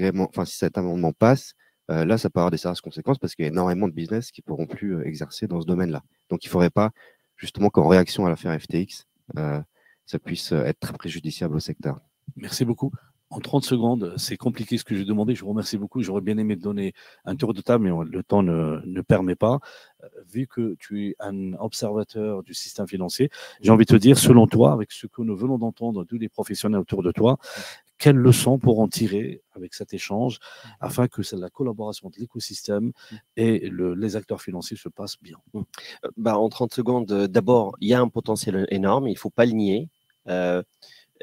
amendement passe, là, ça peut avoir des sérieuses conséquences parce qu'il y a énormément de business qui ne pourront plus exercer dans ce domaine-là. Donc, il ne faudrait pas, justement, qu'en réaction à l'affaire FTX, ça puisse être très préjudiciable au secteur. Merci beaucoup. En 30 secondes, c'est compliqué ce que j'ai demandé. Je vous remercie beaucoup. J'aurais bien aimé te donner un tour de table, mais le temps ne permet pas. Vu que tu es un observateur du système financier, j'ai envie de te dire, selon toi, avec ce que nous venons d'entendre, tous les professionnels autour de toi, quelles leçons pourront tirer avec cet échange afin que la collaboration de l'écosystème et les acteurs financiers se passe bien? En 30 secondes, d'abord, il y a un potentiel énorme, il ne faut pas le nier.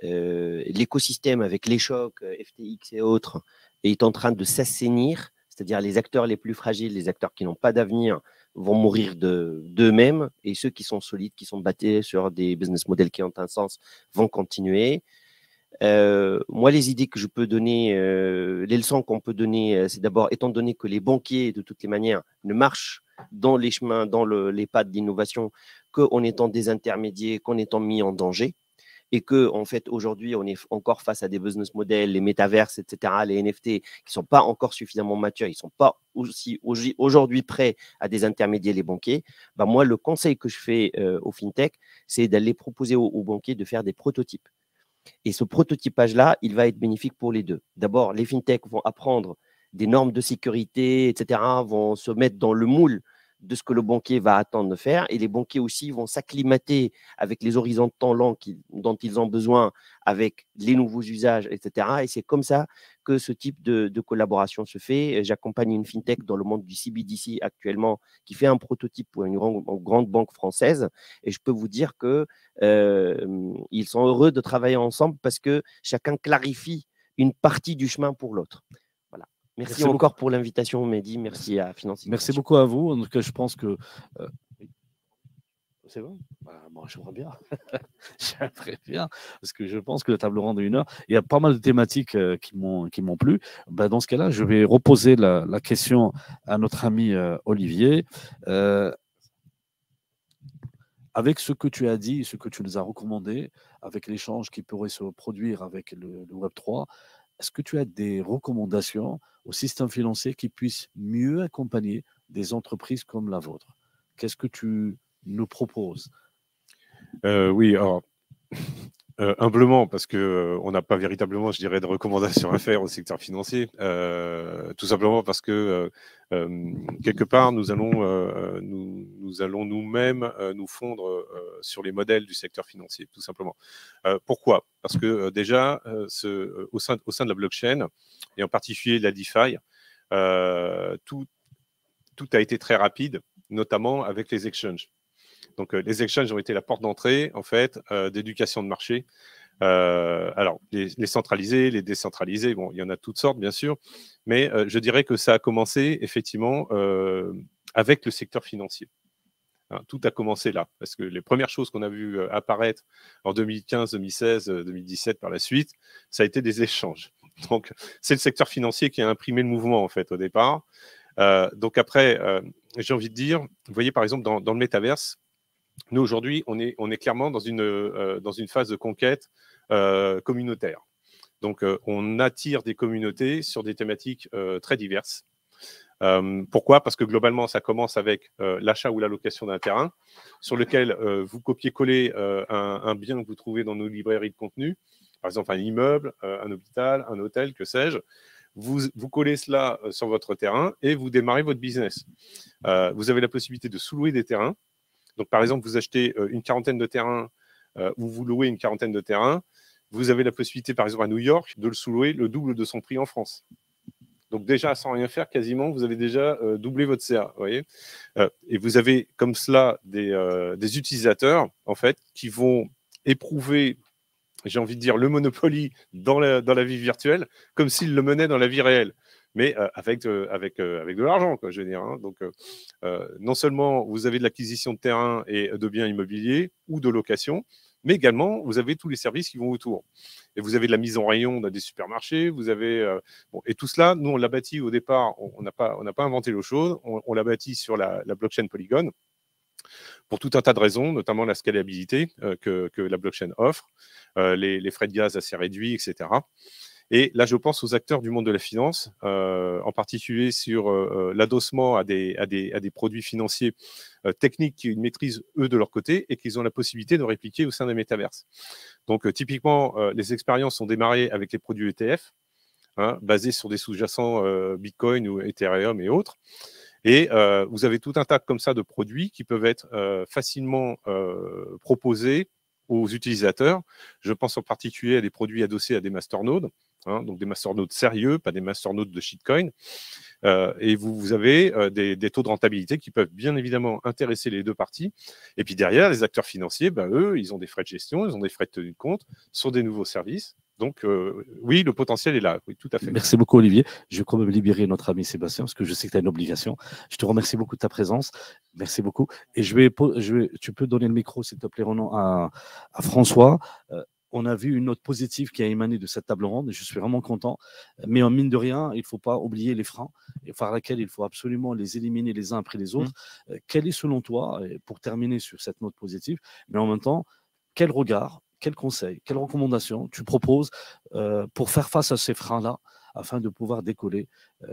L'écosystème avec les chocs, FTX et autres, est en train de s'assainir, c'est-à-dire les acteurs les plus fragiles, les acteurs qui n'ont pas d'avenir, vont mourir d'eux-mêmes, et ceux qui sont solides, qui sont bâtis sur des business models qui ont un sens, vont continuer. Moi, les idées que je peux donner, les leçons qu'on peut donner, c'est d'abord, étant donné que les banquiers, de toutes les manières, ne marchent dans les chemins, dans les pas de l'innovation, qu'en étant des intermédiaires, qu'en étant mis en danger, et que, en fait, aujourd'hui, on est encore face à des business models, les métaverses, etc., les NFT, qui ne sont pas encore suffisamment matures, ils ne sont pas aussi aujourd'hui prêts à des intermédiaires, les banquiers. Moi, le conseil que je fais aux fintech, c'est d'aller proposer aux banquiers de faire des prototypes. Et ce prototypage-là, il va être bénéfique pour les deux. D'abord, les fintechs vont apprendre des normes de sécurité, etc., vont se mettre dans le moule de ce que le banquier va attendre de faire. Et les banquiers aussi vont s'acclimater avec les horizons de temps longs dont ils ont besoin, avec les nouveaux usages, etc. Et c'est comme ça que ce type de collaboration se fait. J'accompagne une fintech dans le monde du CBDC actuellement qui fait un prototype pour une grande banque française. Et je peux vous dire qu'ils sont heureux de travailler ensemble parce que chacun clarifie une partie du chemin pour l'autre. Voilà. Merci encore beaucoup pour l'invitation, Mehdi. Merci à Finance. Merci beaucoup à vous. En tout cas, je pense que... C'est bon? Moi, j'aimerais bien. J'aimerais bien, parce que je pense que la table ronde de 1 heure, il y a pas mal de thématiques qui m'ont plu. Dans ce cas-là, je vais reposer la question à notre ami Olivier. Avec ce que tu as dit, ce que tu nous as recommandé, avec l'échange qui pourrait se produire avec le Web3, est-ce que tu as des recommandations au système financier qui puisse mieux accompagner des entreprises comme la vôtre? Qu'est-ce que tu nous proposes? Oui, alors, humblement, parce qu'on n'a pas véritablement, je dirais, de recommandations à faire au secteur financier, tout simplement parce que, quelque part, nous allons nous-mêmes nous fondre sur les modèles du secteur financier, tout simplement. Pourquoi? Parce que déjà, au sein de la blockchain, et en particulier de la DeFi, tout a été très rapide, notamment avec les exchanges. Donc, les exchanges ont été la porte d'entrée, en fait, d'éducation de marché. Alors, les centralisés, les décentralisés, bon, il y en a toutes sortes, bien sûr, mais je dirais que ça a commencé, effectivement, avec le secteur financier. Hein, tout a commencé là, parce que les premières choses qu'on a vues apparaître en 2015, 2016, 2017 par la suite, ça a été des échanges. Donc, c'est le secteur financier qui a imprimé le mouvement, en fait, au départ. Donc après, j'ai envie de dire, vous voyez, par exemple, dans le métaverse, nous, aujourd'hui, on est clairement dans une phase de conquête communautaire. Donc, on attire des communautés sur des thématiques très diverses. Pourquoi? Parce que globalement, ça commence avec l'achat ou la location d'un terrain sur lequel vous copiez-collez un bien que vous trouvez dans nos librairies de contenu, par exemple un immeuble, un hôpital, un hôtel, que sais-je. Vous collez cela sur votre terrain et vous démarrez votre business. Vous avez la possibilité de sous-louer des terrains. Donc, par exemple, vous achetez une quarantaine de terrains ou vous louez une quarantaine de terrains. Vous avez la possibilité, par exemple, à New York, de le sous-louer le double de son prix en France. Donc, déjà, sans rien faire, quasiment, vous avez déjà doublé votre CA. Vous voyez, et vous avez comme cela des utilisateurs, en fait, qui vont éprouver, j'ai envie de dire, le Monopoly dans la vie virtuelle, comme s'ils le menaient dans la vie réelle. Mais avec de l'argent, quoi, je veux dire. Hein. Donc, non seulement vous avez de l'acquisition de terrain et de biens immobiliers ou de location, mais également, vous avez tous les services qui vont autour. Et vous avez de la mise en rayon dans des supermarchés, vous avez... et tout cela, nous, on l'a bâti au départ, on n'a pas inventé l'eau chaude, on l'a bâti sur la blockchain Polygon, pour tout un tas de raisons, notamment la scalabilité que la blockchain offre, les frais de gaz assez réduits, etc. Et là, je pense aux acteurs du monde de la finance, en particulier sur l'adossement à des produits financiers techniques qu'ils maîtrisent eux de leur côté et qu'ils ont la possibilité de répliquer au sein des métaverses. Donc, typiquement, les expériences sont démarrées avec les produits ETF, basés sur des sous-jacents Bitcoin ou Ethereum et autres. Et vous avez tout un tas comme ça de produits qui peuvent être facilement proposés aux utilisateurs. Je pense en particulier à des produits adossés à des masternodes, donc des masternodes sérieux, pas des masternodes de shitcoin. Et vous avez des taux de rentabilité qui peuvent bien évidemment intéresser les deux parties. Et puis derrière, les acteurs financiers, eux, ils ont des frais de gestion, ils ont des frais de tenue de compte sur des nouveaux services. Donc, oui, le potentiel est là, oui, tout à fait. Merci beaucoup, Olivier. Je vais quand même libérer notre ami Sébastien, parce que je sais que tu as une obligation. Je te remercie beaucoup de ta présence. Merci beaucoup. Et tu peux donner le micro, s'il te plaît, Ronan, à François. On a vu une note positive qui a émané de cette table ronde, et je suis vraiment content. Mais en mine de rien, il ne faut pas oublier les freins, et par lesquels il faut absolument les éliminer les uns après les autres. Quel est, selon toi, pour terminer sur cette note positive, mais en même temps, quel regard, quels conseils, quelles recommandations tu proposes pour faire face à ces freins-là afin de pouvoir décoller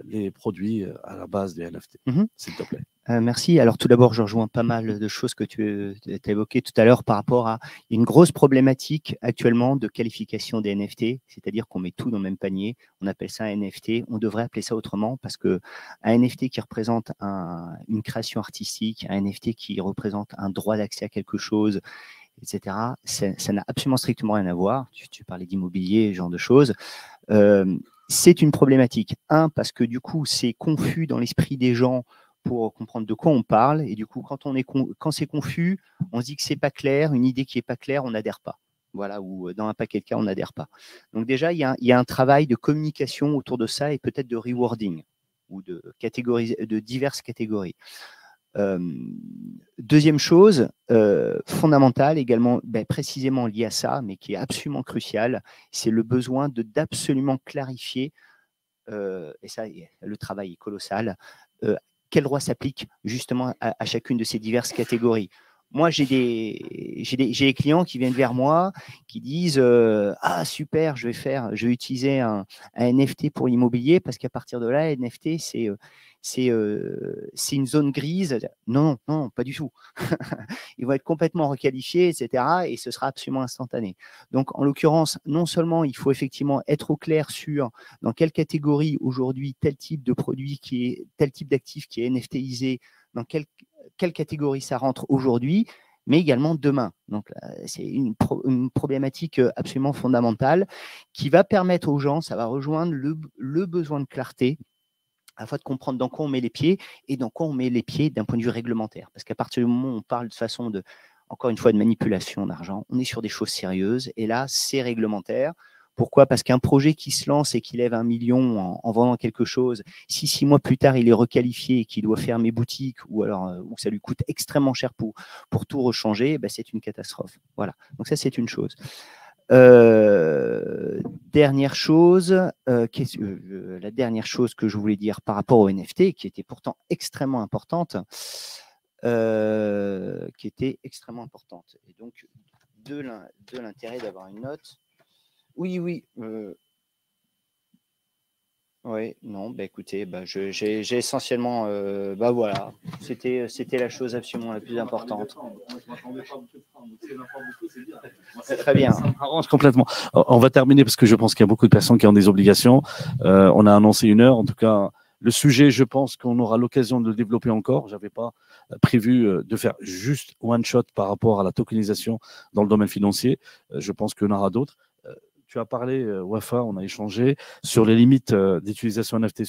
les produits à la base des NFT, s'il te plaît? Merci. Alors tout d'abord, je rejoins pas mal de choses que tu as évoquées tout à l'heure par rapport à une grosse problématique actuellement de qualification des NFT, c'est-à-dire qu'on met tout dans le même panier, on appelle ça un NFT, on devrait appeler ça autrement parce qu'un NFT qui représente une création artistique, un NFT qui représente un droit d'accès à quelque chose, etc., ça n'a absolument strictement rien à voir. Tu parlais d'immobilier, ce genre de choses. C'est une problématique. Parce que du coup, c'est confus dans l'esprit des gens pour comprendre de quoi on parle. Et du coup, quand c'est confus, on se dit que c'est pas clair, une idée qui est pas claire, on n'adhère pas. Voilà, ou dans un paquet de cas, on n'adhère pas. Donc déjà, il y a un travail de communication autour de ça et peut-être de rewarding ou de diverses catégories. Deuxième chose fondamentale également, précisément liée à ça, mais qui est absolument cruciale, c'est le besoin d'absolument clarifier, et ça, le travail est colossal, quel droit s'applique justement à chacune de ces diverses catégories. Moi, j'ai des clients qui viennent vers moi, qui disent ah super, je vais utiliser un NFT pour l'immobilier parce qu'à partir de là, NFT c'est une zone grise. Non, pas du tout. Ils vont être complètement requalifiés, etc. Et ce sera absolument instantané. Donc, en l'occurrence, non seulement il faut effectivement être au clair sur dans quelle catégorie aujourd'hui tel type de produit tel type d'actif qui est NFTisé, dans quelle catégorie ça rentre aujourd'hui, mais également demain. Donc, c'est une problématique absolument fondamentale qui va permettre aux gens, ça va rejoindre le besoin de clarté, à la fois de comprendre dans quoi on met les pieds et dans quoi on met les pieds d'un point de vue réglementaire. Parce qu'à partir du moment où on parle de façon encore une fois, de manipulation d'argent, on est sur des choses sérieuses et là, c'est réglementaire. Pourquoi? Parce qu'un projet qui se lance et qui lève 1 million en vendant quelque chose, si 6 mois plus tard, il est requalifié et qu'il doit fermer boutique ou que ça lui coûte extrêmement cher pour tout rechanger, c'est une catastrophe. Voilà. Donc ça, c'est une chose. Dernière chose, la dernière chose que je voulais dire par rapport au NFT, qui était pourtant extrêmement importante, Et donc, de l'intérêt d'avoir une note. Oui. Oui, non, écoutez, j'ai essentiellement, voilà, c'était la chose absolument la plus importante. Très bien. Ça m'arrange complètement. On va terminer parce que je pense qu'il y a beaucoup de personnes qui ont des obligations. On a annoncé 1 heure. En tout cas, le sujet, je pense qu'on aura l'occasion de le développer encore. Je n'avais pas prévu de faire juste one shot par rapport à la tokenisation dans le domaine financier. Je pense qu'il y en aura d'autres. Tu as parlé, Wafa, on a échangé sur les limites d'utilisation NFT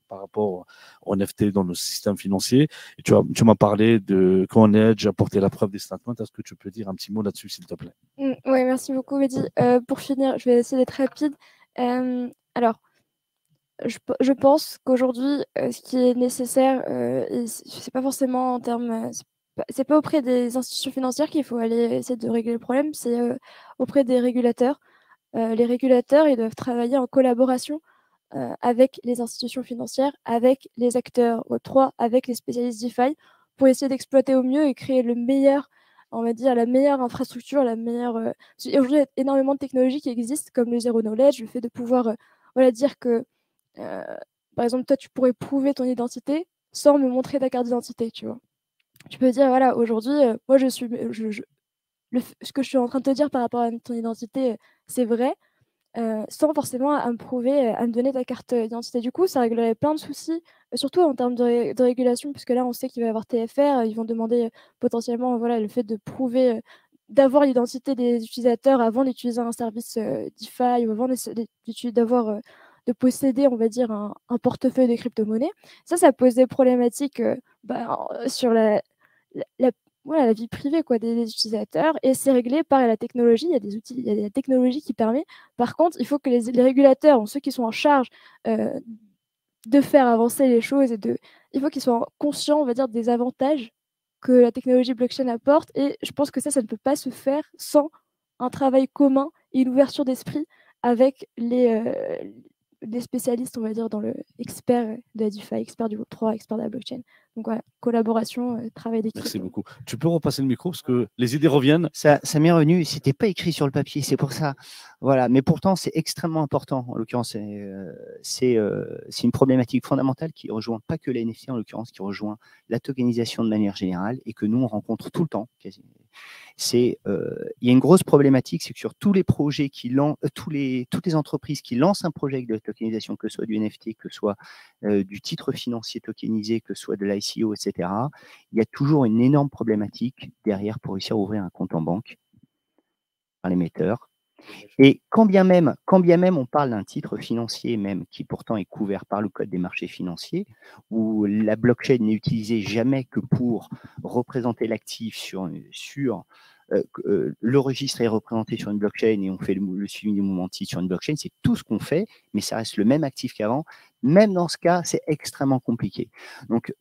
par rapport au NFT dans le système financier. Et tu m'as parlé de CoinEdge, apporter la preuve des statements. Est-ce que tu peux dire un petit mot là-dessus, s'il te plaît? Oui, merci beaucoup, Mehdi. Pour finir, je vais essayer d'être rapide. Alors, je pense qu'aujourd'hui, ce qui est nécessaire, c'est pas forcément en termes... c'est pas auprès des institutions financières qu'il faut aller essayer de régler le problème, c'est auprès des régulateurs. Les régulateurs, ils doivent travailler en collaboration avec les institutions financières, avec les acteurs Web3, avec les spécialistes DeFi, pour essayer d'exploiter au mieux et créer le meilleur, on va dire, la meilleure infrastructure, la meilleure... Aujourd'hui, il y a énormément de technologies qui existent, comme le Zero Knowledge, le fait de pouvoir dire que, par exemple, toi, tu pourrais prouver ton identité sans me montrer ta carte d'identité, tu vois. tu peux dire, voilà, aujourd'hui, moi, ce que je suis en train de te dire par rapport à ton identité, c'est vrai, sans forcément à me prouver, à me donner ta carte d'identité. Du coup, ça réglerait plein de soucis, surtout en termes de régulation, puisque là, on sait qu'il va y avoir TFR, ils vont demander, potentiellement, voilà, le fait de prouver, d'avoir l'identité des utilisateurs avant d'utiliser un service, DeFi ou avant de posséder, on va dire, un portefeuille de crypto-monnaies. Ça pose des problématiques, sur la voilà, la vie privée, quoi, des utilisateurs, et c'est réglé par la technologie. Il y a des outils, il y a la technologie qui permet. Par contre, il faut que les régulateurs, ou ceux qui sont en charge, de faire avancer les choses il faut qu'ils soient conscients, on va dire, des avantages que la technologie blockchain apporte, et je pense que ça ne peut pas se faire sans un travail commun et une ouverture d'esprit avec les spécialistes, on va dire, dans le expert de la DeFi, expert du Web3, expert de la blockchain. Donc voilà, collaboration, travail d'équipe. Merci beaucoup. Tu peux repasser le micro parce que les idées reviennent. Ça m'est revenu, c'était pas écrit sur le papier, c'est pour ça. Voilà, mais pourtant c'est extrêmement important. En l'occurrence, c'est une problématique fondamentale qui rejoint pas que les NFT, en l'occurrence, qui rejoint la tokenisation de manière générale et que nous on rencontre tout le temps. Il y a une grosse problématique, c'est que sur tous les projets toutes les entreprises qui lancent un projet de tokenisation, que ce soit du NFT, que ce soit du titre financier tokenisé, que ce soit de l'ICO, etc., il y a toujours une énorme problématique derrière pour réussir à ouvrir un compte en banque par l'émetteur. Et quand bien même on parle d'un titre financier même qui pourtant est couvert par le code des marchés financiers, où la blockchain n'est utilisée jamais que pour représenter l'actif le registre est représenté sur une blockchain et on fait le suivi du mouvement de titre sur une blockchain, c'est tout ce qu'on fait, mais ça reste le même actif qu'avant. Même dans ce cas, c'est extrêmement compliqué. Donc,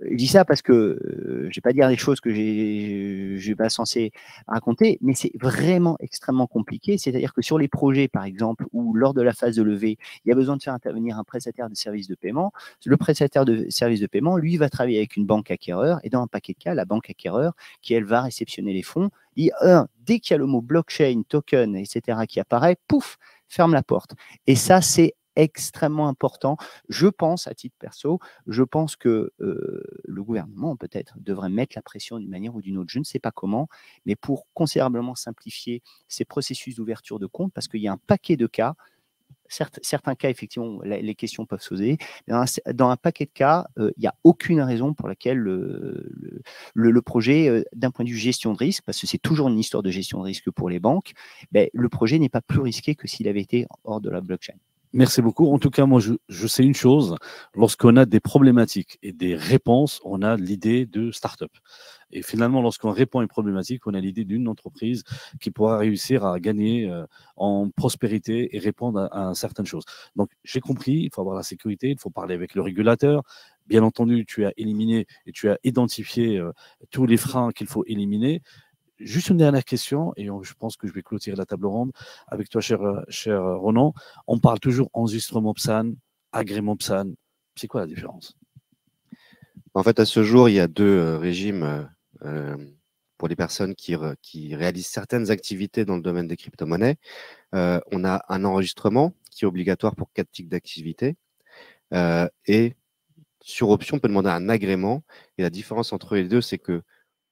je dis ça parce que je ne vais pas dire des choses que je ne suis pas censé raconter, mais c'est vraiment extrêmement compliqué. C'est-à-dire que sur les projets, par exemple, où lors de la phase de levée, il y a besoin de faire intervenir un prestataire de service de paiement, le prestataire de service de paiement, lui, va travailler avec une banque acquéreur, et dans un paquet de cas, la banque acquéreur, qui elle va réceptionner les fonds, dès qu'il y a le mot blockchain, token, etc. qui apparaît, pouf, ferme la porte. Et ça, c'est extrêmement important. Je pense, à titre perso, je pense que le gouvernement peut-être devrait mettre la pression d'une manière ou d'une autre, je ne sais pas comment, mais pour considérablement simplifier ces processus d'ouverture de compte, parce qu'il y a un paquet de cas. Certains cas, effectivement, les questions peuvent se poser. Dans un paquet de cas, il n'y a aucune raison pour laquelle le projet, d'un point de vue gestion de risque, parce que c'est toujours une histoire de gestion de risque pour les banques, le projet n'est pas plus risqué que s'il avait été hors de la blockchain. Merci beaucoup. En tout cas, moi, je sais une chose. Lorsqu'on a des problématiques et des réponses, on a l'idée de start-up. Et finalement, lorsqu'on répond à une problématique, on a l'idée d'une entreprise qui pourra réussir à gagner en prospérité et répondre à certaines choses. Donc, j'ai compris, il faut avoir la sécurité, il faut parler avec le régulateur. Bien entendu, tu as éliminé et tu as identifié tous les freins qu'il faut éliminer. Juste une dernière question, et je pense que je vais clôturer la table ronde avec toi, cher Ronan. On parle toujours enregistrement PSAN, agrément PSAN. C'est quoi la différence? En fait, à ce jour, il y a deux régimes pour les personnes qui réalisent certaines activités dans le domaine des crypto-monnaies. On a un enregistrement qui est obligatoire pour 4 types d'activités. Et sur option, on peut demander un agrément. Et la différence entre les deux, c'est que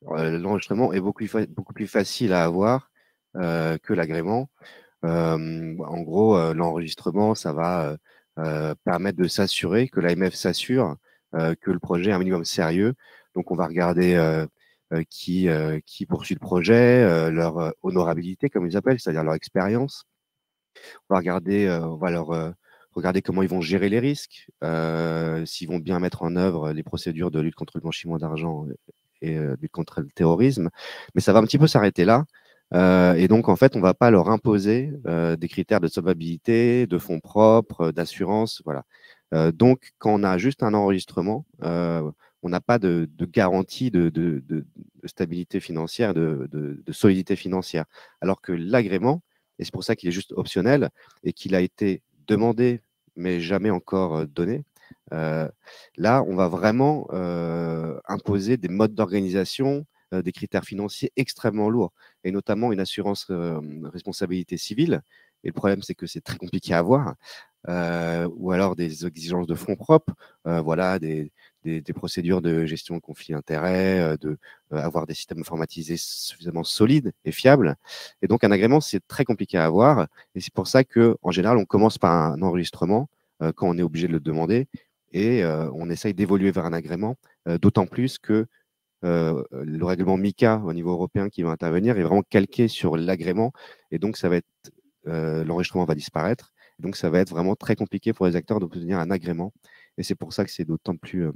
l'enregistrement est beaucoup plus facile à avoir que l'agrément. En gros, l'enregistrement, ça va permettre de s'assurer, que l'AMF s'assure que le projet est un minimum sérieux. Donc, on va regarder qui poursuit le projet, leur honorabilité, comme ils appellent, c'est-à-dire leur expérience. On va regarder comment ils vont gérer les risques, s'ils vont bien mettre en œuvre les procédures de lutte contre le blanchiment d'argent et lutte contre le terrorisme. Mais ça va un petit peu s'arrêter là. Et donc, en fait, on ne va pas leur imposer des critères de solvabilité, de fonds propres, d'assurance. Voilà. Donc, quand on a juste un enregistrement, on n'a pas de garantie de stabilité financière, de solidité financière. Alors que l'agrément, et c'est pour ça qu'il est juste optionnel et qu'il a été demandé, mais jamais encore donné, là, on va vraiment imposer des modes d'organisation, des critères financiers extrêmement lourds, et notamment une assurance responsabilité civile. Et le problème, c'est que c'est très compliqué à avoir, ou alors des exigences de fonds propres, voilà, des des procédures de gestion de conflits d'intérêts, avoir des systèmes informatisés suffisamment solides et fiables. Et donc, un agrément, c'est très compliqué à avoir. Et c'est pour ça qu'en général, on commence par un enregistrement quand on est obligé de le demander et on essaye d'évoluer vers un agrément, d'autant plus que le règlement MICA au niveau européen qui va intervenir est vraiment calqué sur l'agrément. Et donc, ça va être l'enregistrement va disparaître. Donc, ça va être vraiment très compliqué pour les acteurs d'obtenir un agrément. Et c'est pour ça que c'est d'autant plus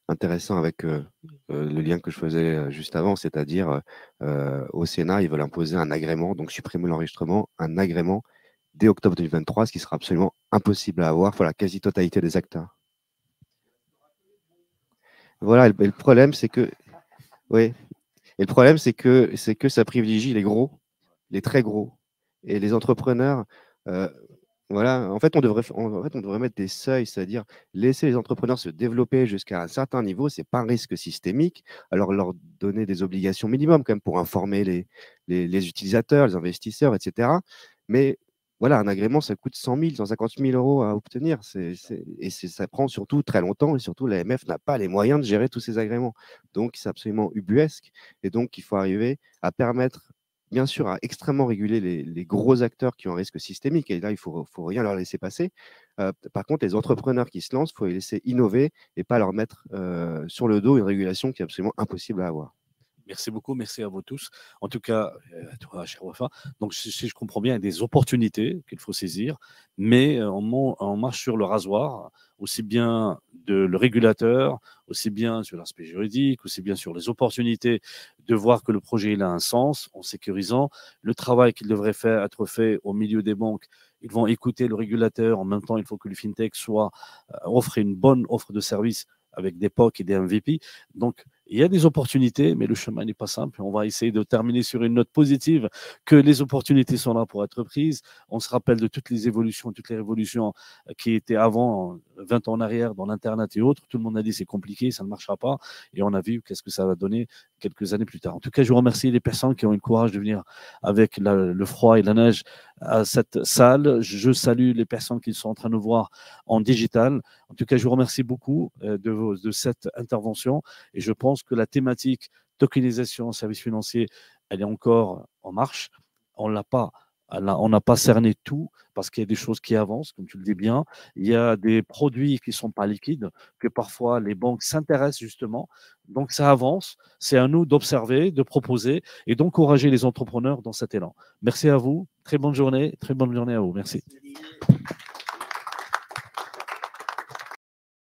intéressant avec le lien que je faisais juste avant, c'est-à-dire au Sénat, ils veulent imposer un agrément, donc supprimer l'enregistrement, un agrément dès octobre 2023, ce qui sera absolument impossible à avoir pour la quasi-totalité des acteurs. Voilà, et le problème, c'est que, oui, et le problème, c'est que ça privilégie les gros, les très gros, et les entrepreneurs. Voilà, en fait, on devrait mettre des seuils, c'est-à-dire laisser les entrepreneurs se développer jusqu'à un certain niveau, c'est pas un risque systémique. Alors, leur donner des obligations minimum quand même pour informer les utilisateurs, les investisseurs, etc. Mais voilà, un agrément, ça coûte 100 000, 150 000 euros à obtenir. Ça prend surtout très longtemps et surtout, l'AMF n'a pas les moyens de gérer tous ces agréments. Donc, c'est absolument ubuesque. Et donc, il faut arriver à permettre bien sûr, à extrêmement réguler les gros acteurs qui ont un risque systémique. Et là, il ne faut rien leur laisser passer. Par contre, les entrepreneurs qui se lancent, il faut les laisser innover et pas leur mettre sur le dos une régulation qui est absolument impossible à avoir. Merci beaucoup, merci à vous tous. En tout cas, à toi, cher Wafa. Donc, si je comprends bien, il y a des opportunités qu'il faut saisir, mais on marche sur le rasoir, aussi bien le régulateur, aussi bien sur l'aspect juridique, aussi bien sur les opportunités de voir que le projet il a un sens en sécurisant le travail qu'il devrait être fait au milieu des banques. Ils vont écouter le régulateur. En même temps, il faut que le FinTech offre une bonne offre de service avec des POC et des MVP. Donc, il y a des opportunités, mais le chemin n'est pas simple. On va essayer de terminer sur une note positive, que les opportunités sont là pour être prises. On se rappelle de toutes les évolutions, toutes les révolutions qui étaient avant, 20 ans en arrière, dans l'Internet et autres. Tout le monde a dit c'est compliqué, ça ne marchera pas. Et on a vu qu'est-ce que ça va donner quelques années plus tard. En tout cas, je vous remercie les personnes qui ont eu le courage de venir avec le froid et la neige à cette salle. Je salue les personnes qui sont en train de nous voir en digital. En tout cas, je vous remercie beaucoup de cette intervention et je pense que la thématique tokenisation, services financiers, elle est encore en marche. On n'a pas cerné tout parce qu'il y a des choses qui avancent, comme tu le dis bien. Il y a des produits qui ne sont pas liquides, que parfois les banques s'intéressent justement. Donc ça avance. C'est à nous d'observer, de proposer et d'encourager les entrepreneurs dans cet élan. Merci à vous. Très bonne journée à vous. Merci.